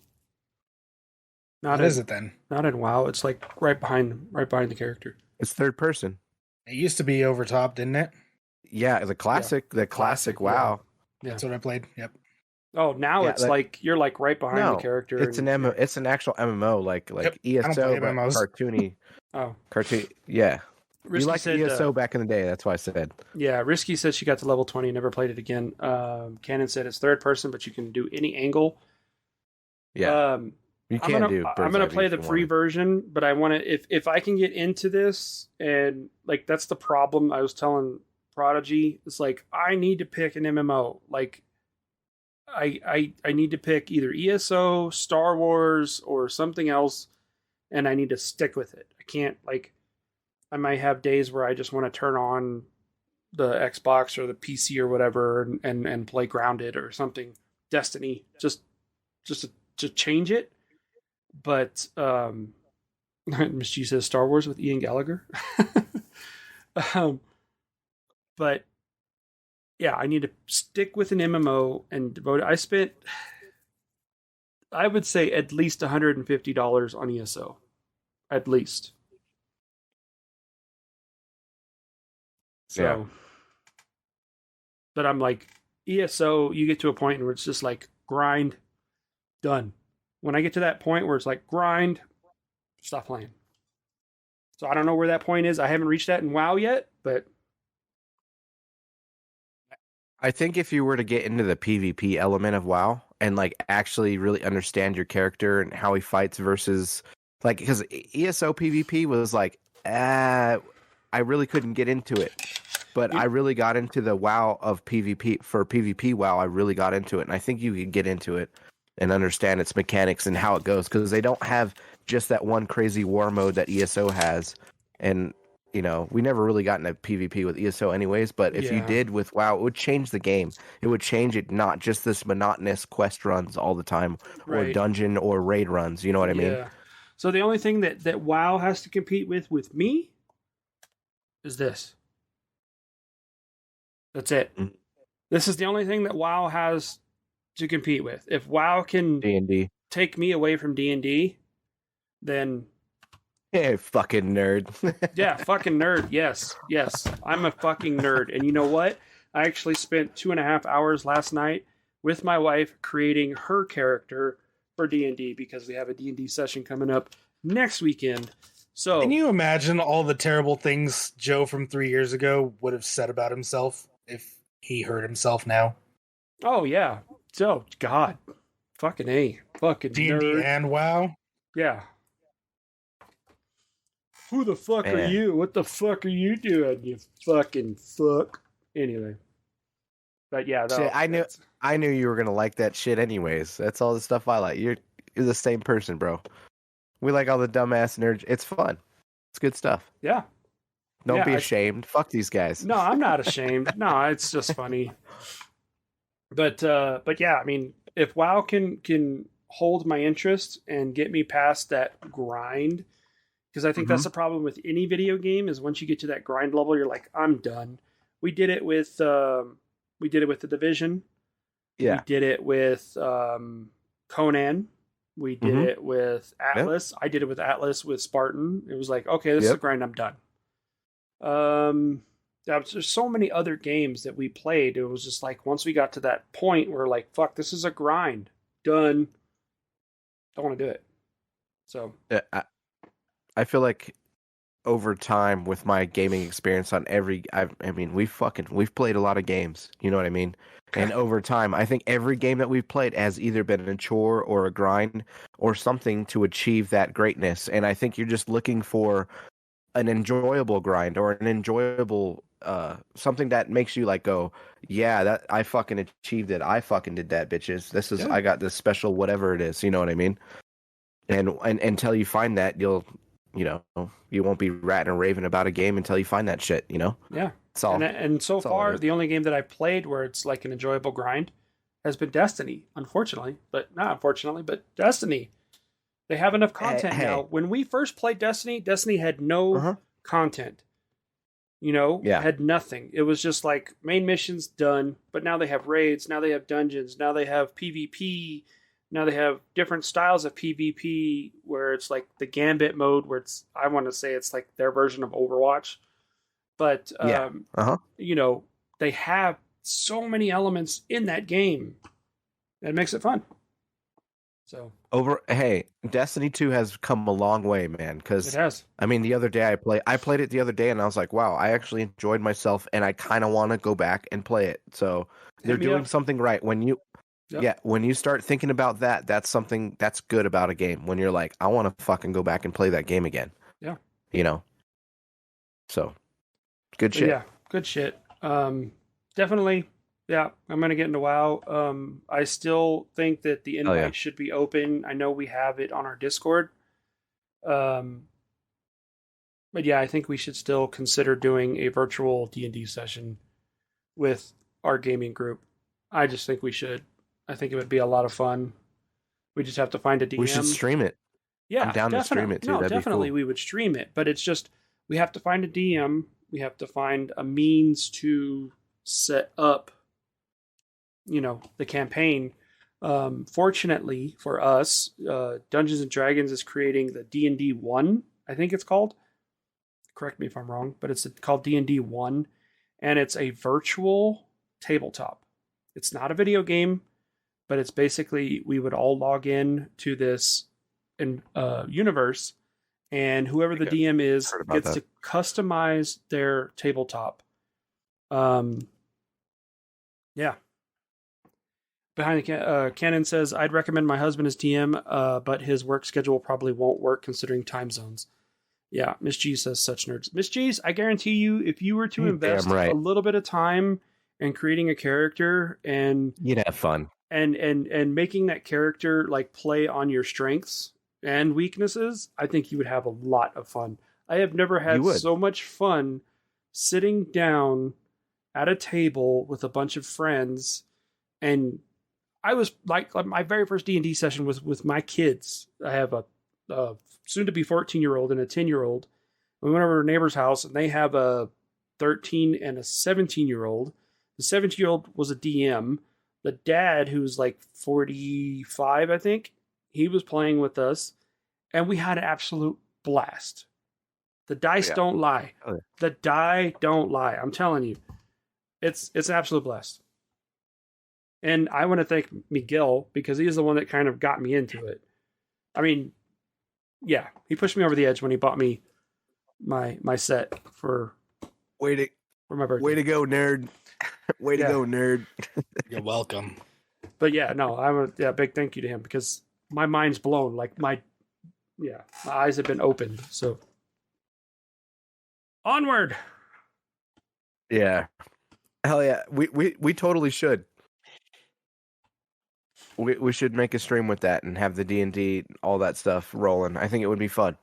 What is it then? Not in WoW. It's like right behind the character. It's third person. It used to be over top, didn't it? Yeah, the classic Classic, WoW. Yeah. That's what I played. Yep. Oh, now Yeah, it's like you're like right behind No, the character. It's and- it's an actual MMO, like Yep, I don't ESO, play but MMOs. cartoony. Oh, Cartoon. Yeah, Risky you liked said, ESO back in the day. That's why I said. yeah, Risky said she got to level 20, never played it again. Cannon said it's third person, but you can do any angle. Yeah, you I'm can gonna, do. I'm gonna play the free free. version, but I want to if I can get into this, and like that's the problem. I was telling Prodigy, it's like I need to pick an MMO. Like I need to pick either ESO, Star Wars, or something else, and I need to stick with it. I can't like I might have days where I just want to turn on the Xbox or the PC or whatever and play Grounded or something. Destiny, just to change it. But Miss G says Star Wars with Ian Gallagher. But yeah, I need to stick with an MMO and devote. I spent, I would say, at least $150 on ESO, at least. So, Yeah. but I'm like ESO. You get to a point where it's just like grind, done. When I get to that point where it's like grind, stop playing. So I don't know where that point is. I haven't reached that in WoW yet, but I think if you were to get into the PvP element of WoW and like actually really understand your character and how he fights versus like because ESO PvP was like, I really couldn't get into it. But I really got into the WoW of PvP for PvP WoW. I really got into it, and I think you could get into it and understand its mechanics and how it goes because they don't have just that one crazy war mode that ESO has. And we never really got into PvP with ESO anyways. But if you Yeah. did with WoW, it would change the game. It would change it, not just this monotonous quest runs all the time or Right. dungeon or raid runs. You know what I mean? Yeah. So the only thing that WoW has to compete with me is this. That's it. Mhm. This is the only thing that WoW has to compete with. If WoW can D&D. take me away from D&D, then Hey, fucking nerd. yeah, fucking nerd. Yes. I'm a fucking nerd. And you know what? I actually spent 2.5 hours last night with my wife creating her character for D&D because we have a D&D session coming up next weekend. So Can you imagine all the terrible things Joe from 3 years ago would have said about himself if he heard himself now? oh yeah. So God. Fucking A. Fucking D&D nerd. and WoW. Yeah. Who the fuck are Man. you? What the fuck are you doing? You fucking fuck. Anyway. But yeah, See, I knew you were gonna like that shit anyways. That's all the stuff I like. You're the same person, bro. We like all the dumbass nerds. It's fun. It's good stuff. Yeah. Don't Yeah, be ashamed. Fuck these guys. No, I'm not ashamed. No, it's just funny. But yeah, I mean, if WoW can hold my interest and get me past that grind, because I think that's the problem with any video game is once you get to that grind level, you're like, I'm done. We did it with The Division. Yeah. We did it with Conan. We did it with Atlas. Yep. I did it with Atlas with Spartan. It was like, okay, this is a grind. I'm done. There's so many other games that we played. It was just like once we got to that point, we're like, fuck, this is a grind. Done. Don't want to do it. So I feel like over time with my gaming experience on we've played a lot of games. You know what I mean? And over time, I think every game that we've played has either been a chore or a grind or something to achieve that greatness. And I think you're just looking for an enjoyable grind or an enjoyable something that makes you like go, yeah, that I fucking achieved it. I fucking did that, bitches. This is I got this special whatever it is. You know what I mean? And until you find that, you won't be ratting and raving about a game until you find that shit. You know? Yeah. And so far, the only game that I played where it's like an enjoyable grind has been Destiny. Unfortunately, but not unfortunately, but Destiny. They have enough content now. When we first played Destiny, Destiny had no content. Had nothing. It was just like main missions done, but now they have raids, now they have dungeons, now they have PvP, now they have different styles of PvP where it's like the Gambit mode where I want to say it's like their version of Overwatch. But they have so many elements in that game that makes it fun. So Destiny 2 has come a long way, man. Because it has. I mean, the other day I played it the other day, and I was like, wow, I actually enjoyed myself, and I kind of want to go back and play it. So they're doing something right when you, when you start thinking about that, that's something that's good about a game. When you're like, I want to fucking go back and play that game again. Yeah. So good shit. Yeah, good shit. Definitely. Yeah, I'm going to get into WoW. I still think that the invite should be open. I know we have it on our Discord. But yeah, I think we should still consider doing a virtual D&D session with our gaming group. I just think we should. I think it would be a lot of fun. We just have to find a DM. We should stream it. Yeah, I'm down to stream it too. No, that'd definitely be cool. We would stream it. But it's just, we have to find a DM. We have to find a means to set up the campaign. Fortunately for us, Dungeons and Dragons is creating the D&D 1, I think it's called. Correct me if I'm wrong, but it's called D&D 1, and it's a virtual tabletop. It's not a video game, but it's basically we would all log in to this universe, and whoever the DM is gets to customize their tabletop. Yeah. Behind the Canon says, I'd recommend my husband as DM, but his work schedule probably won't work considering time zones. Yeah, Miss G says such nerds. Miss G's, I guarantee you, if you were to invest a little bit of time in creating a character and you'd have fun and making that character like play on your strengths and weaknesses, I think you would have a lot of fun. I have never had so much fun sitting down at a table with a bunch of friends, and I was like my very first D&D session was with my kids. I have a soon-to-be 14-year-old and a 10-year-old. We went over to a neighbor's house, and they have a 13 and a 17-year-old. The 17-year-old was a DM. The dad, who's like 45, I think, he was playing with us, and we had an absolute blast. The dice don't lie. The die don't lie. I'm telling you. It's an absolute blast. And I want to thank Miguel because he's the one that kind of got me into it. I mean, yeah, he pushed me over the edge when he bought me my set for my birthday. Way to go, nerd. Way to go, nerd. You're welcome. But yeah, no, big thank you to him because my mind's blown. Like Yeah, my eyes have been opened. So onward. Yeah. Hell yeah. We totally should. We should make a stream with that and have the D&D, all that stuff rolling. I think it would be fun.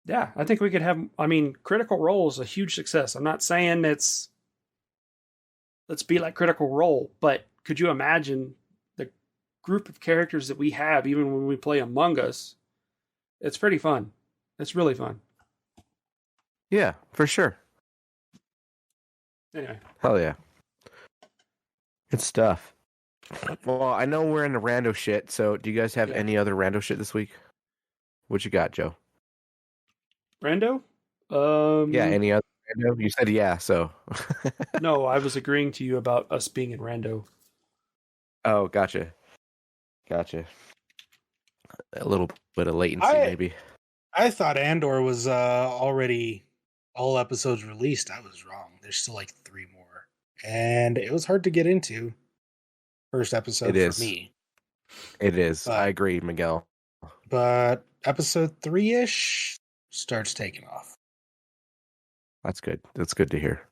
Yeah, I think we could have. I mean, Critical Role is a huge success. I'm not saying let's be like Critical Role, but could you imagine the group of characters that we have, even when we play Among Us? It's pretty fun. It's really fun. Yeah, for sure. Anyway, Hell yeah. Good stuff. Well, I know we're in the rando shit, so do you guys have any other rando shit this week? What you got, Joe? Rando? Yeah, any other rando? You said yeah, so. No, I was agreeing to you about us being in Rando. Oh, gotcha. Gotcha. A little bit of latency, maybe. I thought Andor was already all episodes released. I was wrong. There's still like 3 more. And it was hard to get into. First episode for me. It is. I agree, Miguel. But episode 3-ish starts taking off. That's good. That's good to hear.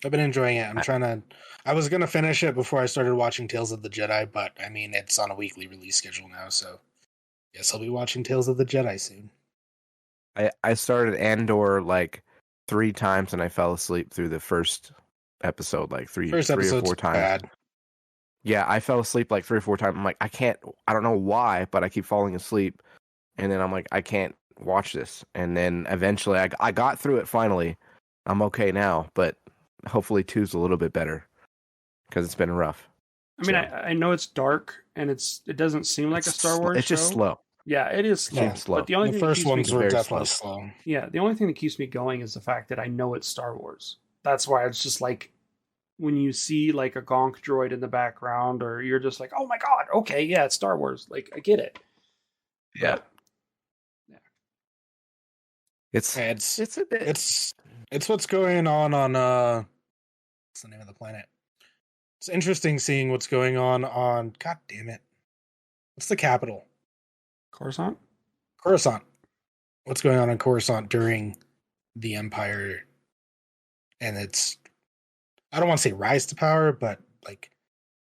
I've been enjoying it. I was going to finish it before I started watching Tales of the Jedi, but I mean, it's on a weekly release schedule now, so guess I'll be watching Tales of the Jedi soon. I started Andor like 3 times and I fell asleep through the first episode, like three or 4 times. Bad. Yeah, I fell asleep like 3 or 4 times. I'm like, I don't know why, but I keep falling asleep. And then I'm like, I can't watch this. And then eventually I got through it finally. I'm okay now, but hopefully 2's a little bit better because it's been rough. I mean, I know it's dark and it doesn't seem like a Star Wars It's just show. slow. Yeah, it is slow. Slow. But the first ones were definitely slow. Yeah, the only thing that keeps me going is the fact that I know it's Star Wars. That's why it's just like when you see like a gonk droid in the background, or you're just like, oh my god, okay, yeah, it's Star Wars. Like, I get it. Yeah. Yeah. It's a bit. It's what's going on what's the name of the planet? It's interesting seeing what's going on God damn it. What's the capital? Coruscant? Coruscant. What's going on in Coruscant during the Empire? And it's, I don't want to say rise to power, but like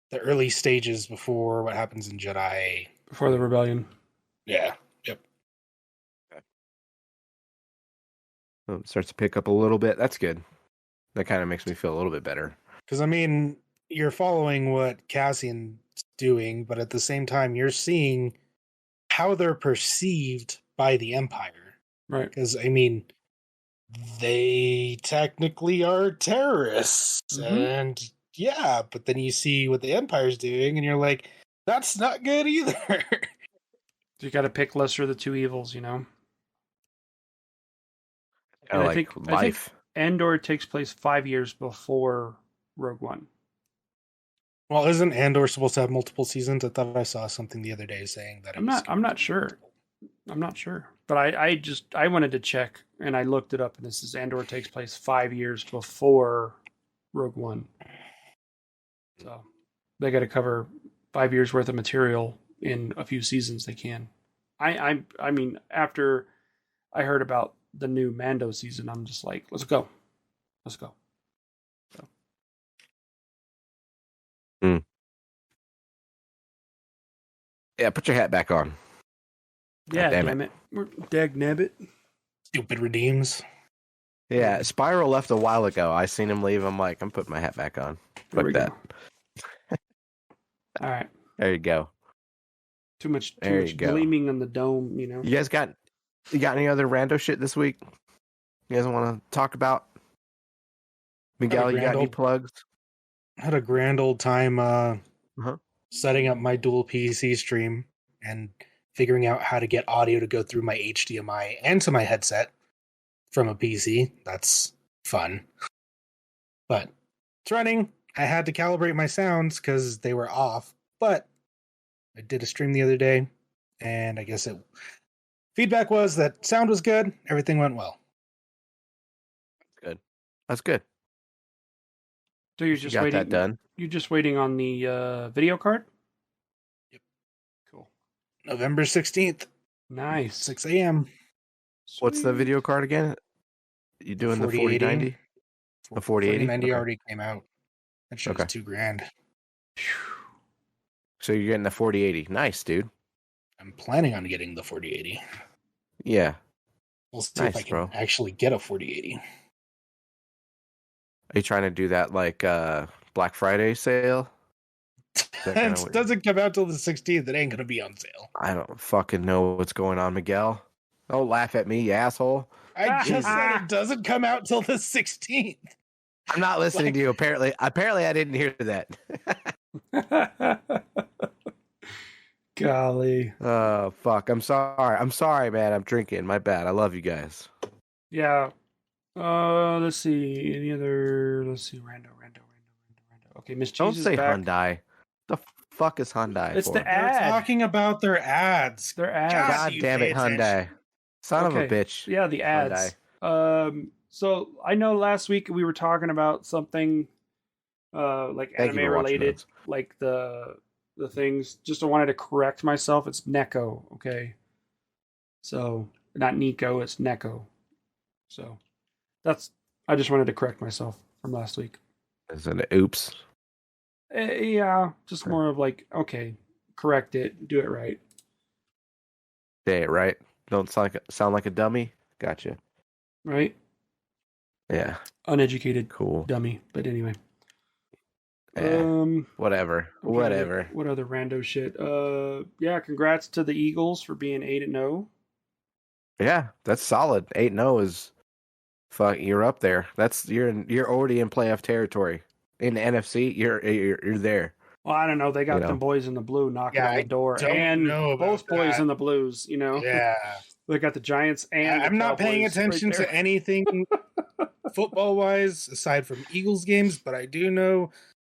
the early stages before what happens in Jedi. Before the rebellion. Yeah. Yep. Well, it starts to pick up a little bit. That's good. That kind of makes me feel a little bit better. Because, I mean, you're following what Cassian's doing, but at the same time, you're seeing how they're perceived by the Empire. Right. Because, I mean, they technically are terrorists. Mm-hmm. And, yeah, but then you see what the Empire's doing, and you're like, that's not good either. You got to pick lesser of the 2 evils, you know? And I like think life. Andor takes place 5 years before Rogue One. Well, isn't Andor supposed to have multiple seasons? I thought I saw something the other day saying that. I'm not sure. But I wanted to check, and I looked it up, and this is Andor takes place 5 years before Rogue One. So they got to cover 5 years worth of material in a few seasons. They can. I mean, after I heard about the new Mando season, I'm just like, let's go. So. Yeah, put your hat back on. Yeah, damn it. Dag nabbit. Stupid redeems. Yeah, Spiral left a while ago. I seen him leave. I'm like, I'm putting my hat back on. Fuck that. All right. There you go. Too much gleaming on the dome, you know. You guys got any other rando shit this week? You guys want to talk about? Miguel, you got any plugs? Had a grand old time setting up my dual PC stream and figuring out how to get audio to go through my HDMI and to my headset from a PC. That's fun. But it's running. I had to calibrate my sounds because they were off. But I did a stream the other day, and I guess feedback was that sound was good. Everything went well. That's good. So you're just got waiting. That done. You're just waiting on the video card. Yep. Cool. November 16th. Nice. 6 a.m. What's the Sweet. video card again? You doing the 4090? The 4080? 4090 Okay. already came out. That shit Okay. is $2,000. So you're getting the 4080. Nice, dude. I'm planning on getting the 4080. Yeah. We'll see Nice, if I can bro. actually get a 4080. Are you trying to do that like Black Friday sale? That kinda It what- doesn't come out till the 16th. It ain't going to be on sale. I don't fucking know what's going on, Miguel. Don't laugh at me, you asshole. I just said it doesn't come out till the 16th. I'm not listening to you. Apparently, I didn't hear that. Golly. Oh fuck! I'm sorry, man. I'm drinking. My bad. I love you guys. Yeah. Let's see. Any other? Let's see. Rando. Okay, Miss Cheese Don't is say back. Hyundai. The fuck is Hyundai? It's for? the They're ad. talking about their ads. They're ads. God you damn pay it, Hyundai! Son of a Okay. bitch. Yeah, the ads. So I know last week we were talking about something like Thank you anime for watching related, those. like the things. Just I wanted to correct myself. It's Neko, okay? So not Nico, it's Neko. So I just wanted to correct myself from last week. Is it an oops? Yeah, just more of like, okay, correct it, do it right. Say it right. Don't sound like a dummy. Gotcha. Right? Yeah. Uneducated Cool. dummy. But anyway. Yeah. Whatever. Okay, Whatever. What other rando shit? Yeah, congrats to the Eagles for being 8-0. Yeah, that's solid. 8-0 is fuck. You're up there. You're already in playoff territory. In the NFC, you're there. Well, I don't know. They got You know. them boys in the blue knocking Yeah, on the I door, don't and know about both boys that. in the blues. You know, Yeah. they got the Giants and the I'm not paying Cowboys attention right to there. anything football-wise aside from Eagles games, but I do know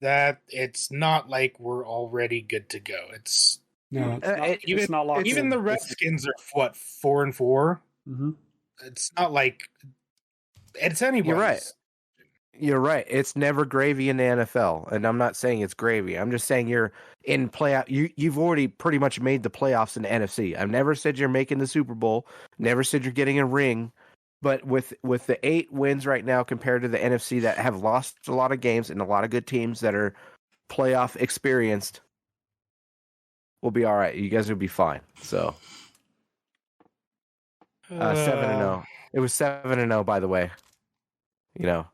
that it's not like we're already good to go. It's No, it's not, Even- it's not locked even in. the Redskins are what 4-4. Mm-hmm. It's not like it's anybody's. You're right. You're right. It's never gravy in the NFL, and I'm not saying it's gravy. I'm just saying you're in playoff. You've already pretty much made the playoffs in the NFC. I've never said you're making the Super Bowl. Never said you're getting a ring. But with the 8 wins right now compared to the NFC that have lost a lot of games and a lot of good teams that are playoff experienced, we'll be all right. You guys will be fine. So 7-0. It was 7-0, by the way. You know.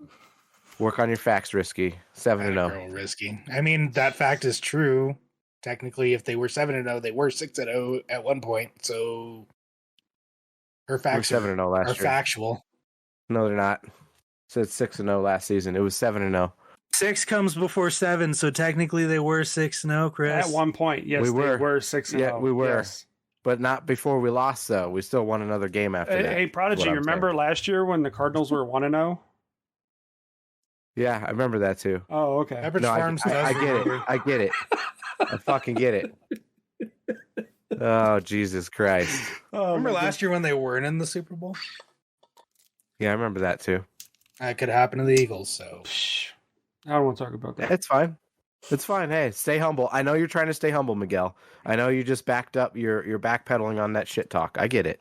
Work on your facts, Risky. 7-0. Risky. I mean, that fact is true. Technically, if they were 7-0, they were 6-0 at one point. So her We were facts are 7-0 last year. factual. No, they're not. Said 6-0 last season. It was 7-0. 6 comes before 7, so technically they were 6-0, Chris. At one point, yes, We were. they were 6-0. Yeah, we were. Yes. But not before we lost, though. We still won another game after that. Hey, Prodigy, That's what I'm remember saying. last year when the Cardinals were 1-0? Yeah, I remember that too. Oh, okay. Pepperidge No, Farms I does get it. remember. I get it. I fucking get it. Oh, Jesus Christ. Oh, Remember my last year when they weren't in the Super Bowl? Yeah, I remember that too. That could happen to the Eagles, so. goodness. I don't want to talk about that. It's fine. It's fine. Hey, stay humble. I know you're trying to stay humble, Miguel. I know you just backed up. You're backpedaling on that shit talk. I get it.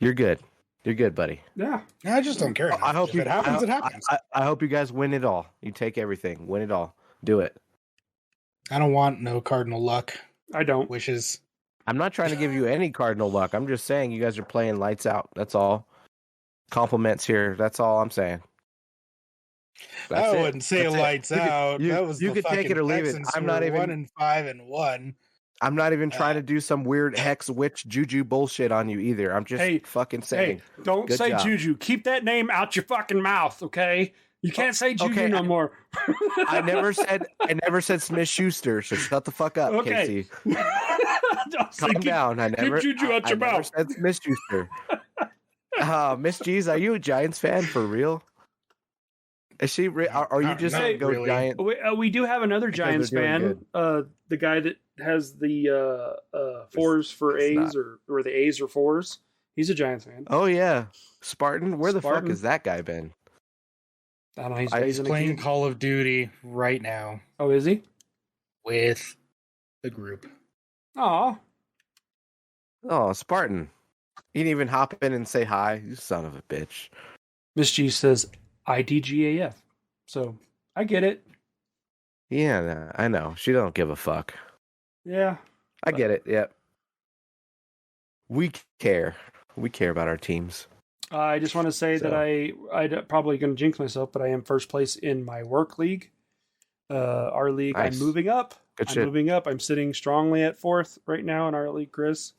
You're good. You're good, buddy. Yeah. I just don't care. I hope if it happens, it happens. I hope you guys win it all. You take everything. Win it all. Do it. I don't want no cardinal luck I don't. wishes. I'm not trying to give you any cardinal luck. I'm just saying you guys are playing lights out. That's all. Compliments here. That's all I'm saying. That's I it. wouldn't say That's it. lights You could- out. you- that was you the could take it or leave it. Texans I'm who not were even- 1-5-1. I'm not even trying to do some weird hex witch juju bullshit on you either. I'm just Hey, fucking saying. Hey, don't Good say job. Juju. Keep that name out your fucking mouth, okay? You can't say Juju okay, no more. I never said Smith Schuster. So shut the fuck up, Okay. Casey. Don't say Calm down. I never Juju out your never mouth. said Smith Schuster. Miss G's, are you a Giants fan for real? Is she? Are you just Not a go really. Giant? We do have another Because Giants they're fan. doing The guy that has the fours for it's A's or the A's or fours. He's a Giants fan. Oh yeah, Spartan. Where the fuck Spartan. has that guy been? I don't know. He's He's raising a Playing kid. Call of Duty right now Oh, is he? with the group. Oh, Oh, Spartan. He didn't even hop in and say hi. You son of a bitch. Miss G says IDGAF. So I get it. Yeah, nah, I know. She don't give a fuck. Yeah. I get it. Yep. We care. We care about our teams. I just want to say that I'm probably going to jinx myself, but I am first place in my work league. Our league, Nice. I'm moving up. Good shit. Moving up. I'm sitting strongly at 4th right now in our league, Chris.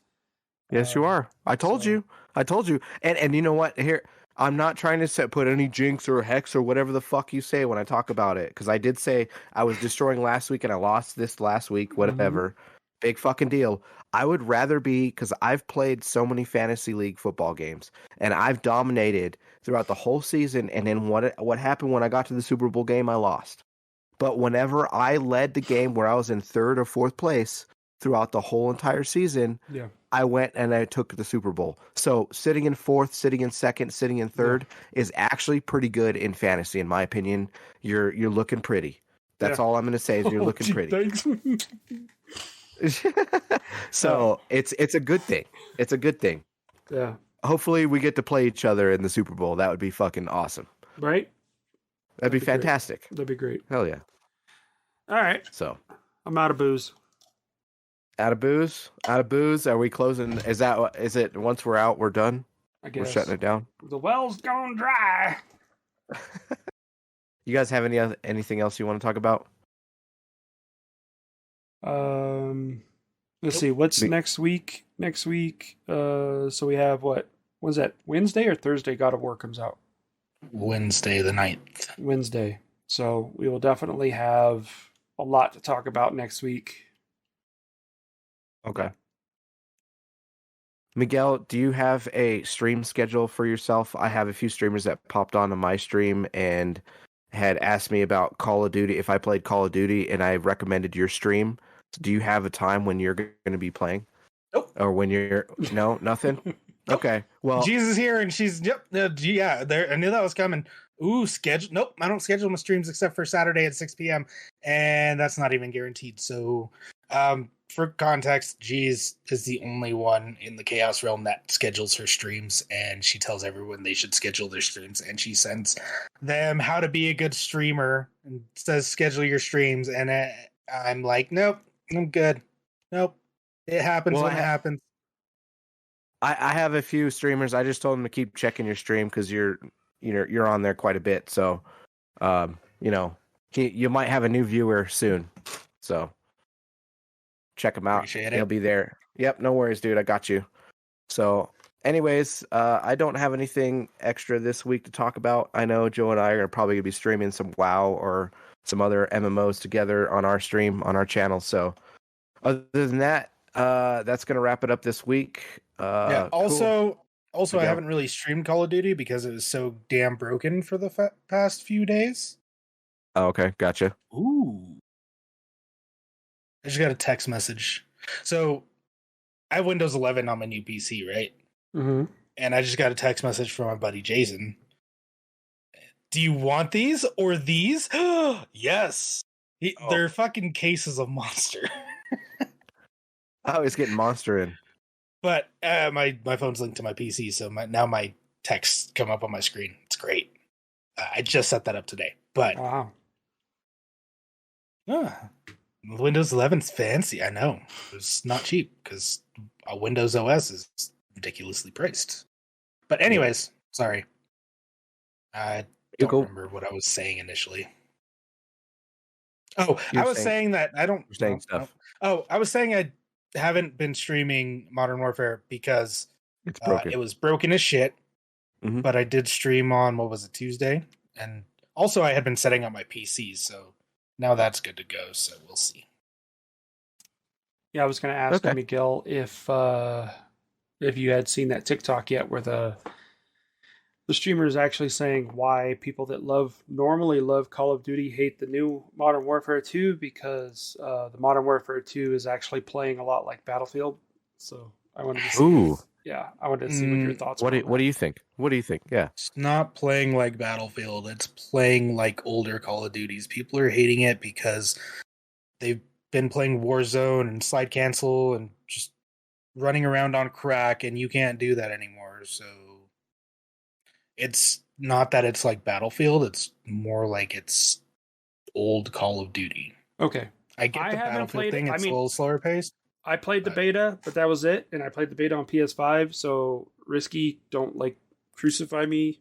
Yes, you are. I told you. I told you. And you know what? Here, I'm not trying to put any jinx or hex or whatever the fuck you say when I talk about it. Because I did say I was destroying last week and I lost this last week, whatever. Big fucking deal. I would rather be, because I've played so many fantasy league football games and I've dominated throughout the whole season. And then what happened when I got to the Super Bowl game, I lost. But whenever I led the game where I was in 3rd or 4th place throughout the whole entire season, Yeah. I went and I took the Super Bowl. So sitting in 4th, sitting in 2nd, sitting in 3rd is actually pretty good in fantasy, in my opinion. You're looking pretty. That's all I'm going to say is you're looking pretty. Thanks. So it's a good thing. It's a good thing. Yeah. Hopefully we get to play each other in the Super Bowl. That would be fucking awesome. Right? That'd be great. fantastic. That'd be great. Hell yeah. All right. So I'm out of booze. out of booze? Out of booze? Are we closing? Is it once we're out, we're done? I guess. We're shutting it down? The well's gone dry. You guys have anything else you want to talk about? Let's see. What's next week? Next week, so we have what? Was that Wednesday or Thursday? God of War comes out. Wednesday the 9th. Wednesday. So we will definitely have a lot to talk about next week. Okay. Miguel, do you have a stream schedule for yourself? I have a few streamers that popped onto my stream and had asked me about Call of Duty, if I played Call of Duty, and I recommended your stream. Do you have a time when you're going to be playing? Nope. Or when you're... No, nothing? Nope. Okay, well... Jesus here, and she's... Yep, yeah, there. I knew that was coming. Ooh, schedule... Nope, I don't schedule my streams except for Saturday at 6 p.m., and that's not even guaranteed. So, for context, Jeez is the only one in the Chaos Realm that schedules her streams, and she tells everyone they should schedule their streams, and she sends them how to be a good streamer and says schedule your streams, and I'm like, nope, I'm good. Nope, it happens when it happens. I have a few streamers. I just told them to keep checking your stream because you're on there quite a bit. So, you might have a new viewer soon. So check them out. Appreciate it. He'll be there. Yep, no worries, dude. I got you. So, anyways, I don't have anything extra this week to talk about. I know Joe and I are probably gonna be streaming some WoW or some other MMOs together on our stream on our channel. So, other than that, that's gonna wrap it up this week. Yeah. Also, Cool. I haven't really streamed Call of Duty because it was so damn broken for the past few days. Oh, okay, gotcha. Ooh. I just got a text message. So I have Windows 11 on my new PC, right? Mm-hmm. And I just got a text message from my buddy Jason. Do you want these or these? Yes. They're fucking cases of Monster. Oh, he's getting Monster in. But my phone's linked to my PC, so now my texts come up on my screen. It's great. I just set that up today. But Wow. Windows 11's fancy. I know. It's not cheap because a Windows OS is ridiculously priced. But anyways, sorry. I don't remember what I was saying initially. Oh, I was saying that I don't... You're saying stuff. Oh, I was saying I haven't been streaming Modern Warfare because It's broken. it was broken as shit. Mhm. But I did stream on, what was it, Tuesday? And also I had been setting up my PC, so now that's good to go, so we'll see. Yeah, I was going to ask Miguel if you had seen that TikTok yet where the streamer is actually saying why people that normally love Call of Duty hate the new Modern Warfare 2 because the Modern Warfare 2 is actually playing a lot like Battlefield. So I wanted to see. Ooh. Yeah, I wanted to see what your thoughts were. were. What do you think? What do you think? Yeah. It's not playing like Battlefield. It's playing like older Call of Duties. People are hating it because they've been playing Warzone and Slide Cancel and just running around on crack, and you can't do that anymore. So it's not that it's like Battlefield, it's more like it's old Call of Duty. Okay. I get the haven't Battlefield played thing, it. it's a little slower paced. I played the beta, but that was it. And I played the beta on PS5, so risky. Don't like crucify me.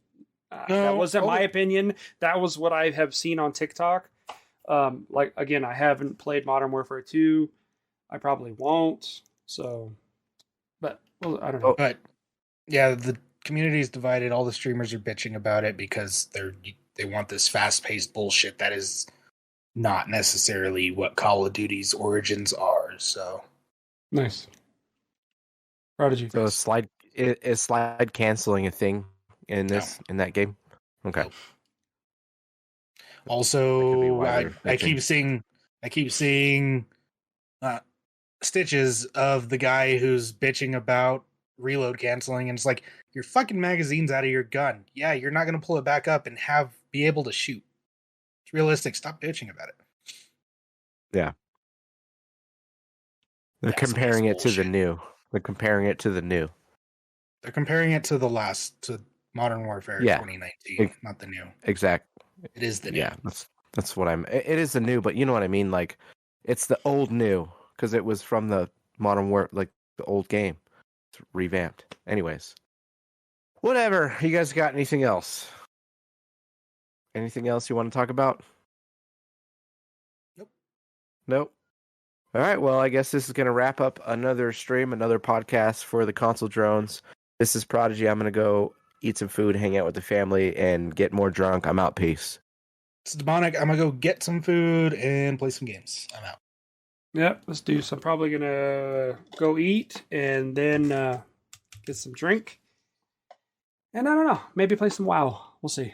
That wasn't my opinion. That was what I have seen on TikTok. Like, again, I haven't played Modern Warfare 2. I probably won't. So, but, well, I don't know. But, yeah, the community is divided. All the streamers are bitching about it because they want this fast-paced bullshit that is not necessarily what Call of Duty's origins are, so... Nice. Prodigy. So is slide canceling a thing in that game? Okay. Nope. Also, I keep seeing stitches of the guy who's bitching about reload canceling, and it's like, your fucking magazine's out of your gun. Yeah, you're not gonna pull it back up and be able to shoot. It's realistic. Stop bitching about it. Yeah. They're comparing it to the new. They're comparing it to the new. They're comparing it to to Modern Warfare 2019, not the new. Exact. It is the new. Yeah, that's what it is the new, but you know what I mean? Like, it's the old new, because it was from the Modern War, like the old game. It's revamped. Anyways. Whatever. You guys got anything else? Anything else you want to talk about? Nope. All right, well, I guess this is going to wrap up another stream, another podcast for the Console Drones. This is Prodigy. I'm going to go eat some food, hang out with the family, and get more drunk. I'm out. Peace. It's Demonic. I'm going to go get some food and play some games. I'm out. Yep, let's do so. I'm probably going to go eat and then get some drink. And I don't know, maybe play some WoW. We'll see.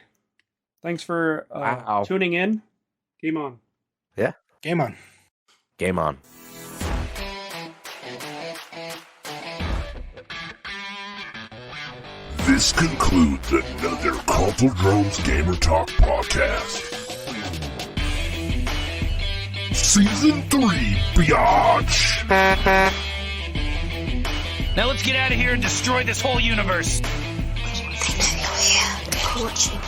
Thanks for tuning in. Game on. Yeah. Game on. Game on. This concludes another Console Drones Gamer Talk podcast. Season 3, biatch! Now let's get out of here and destroy this whole universe. I have to watch you.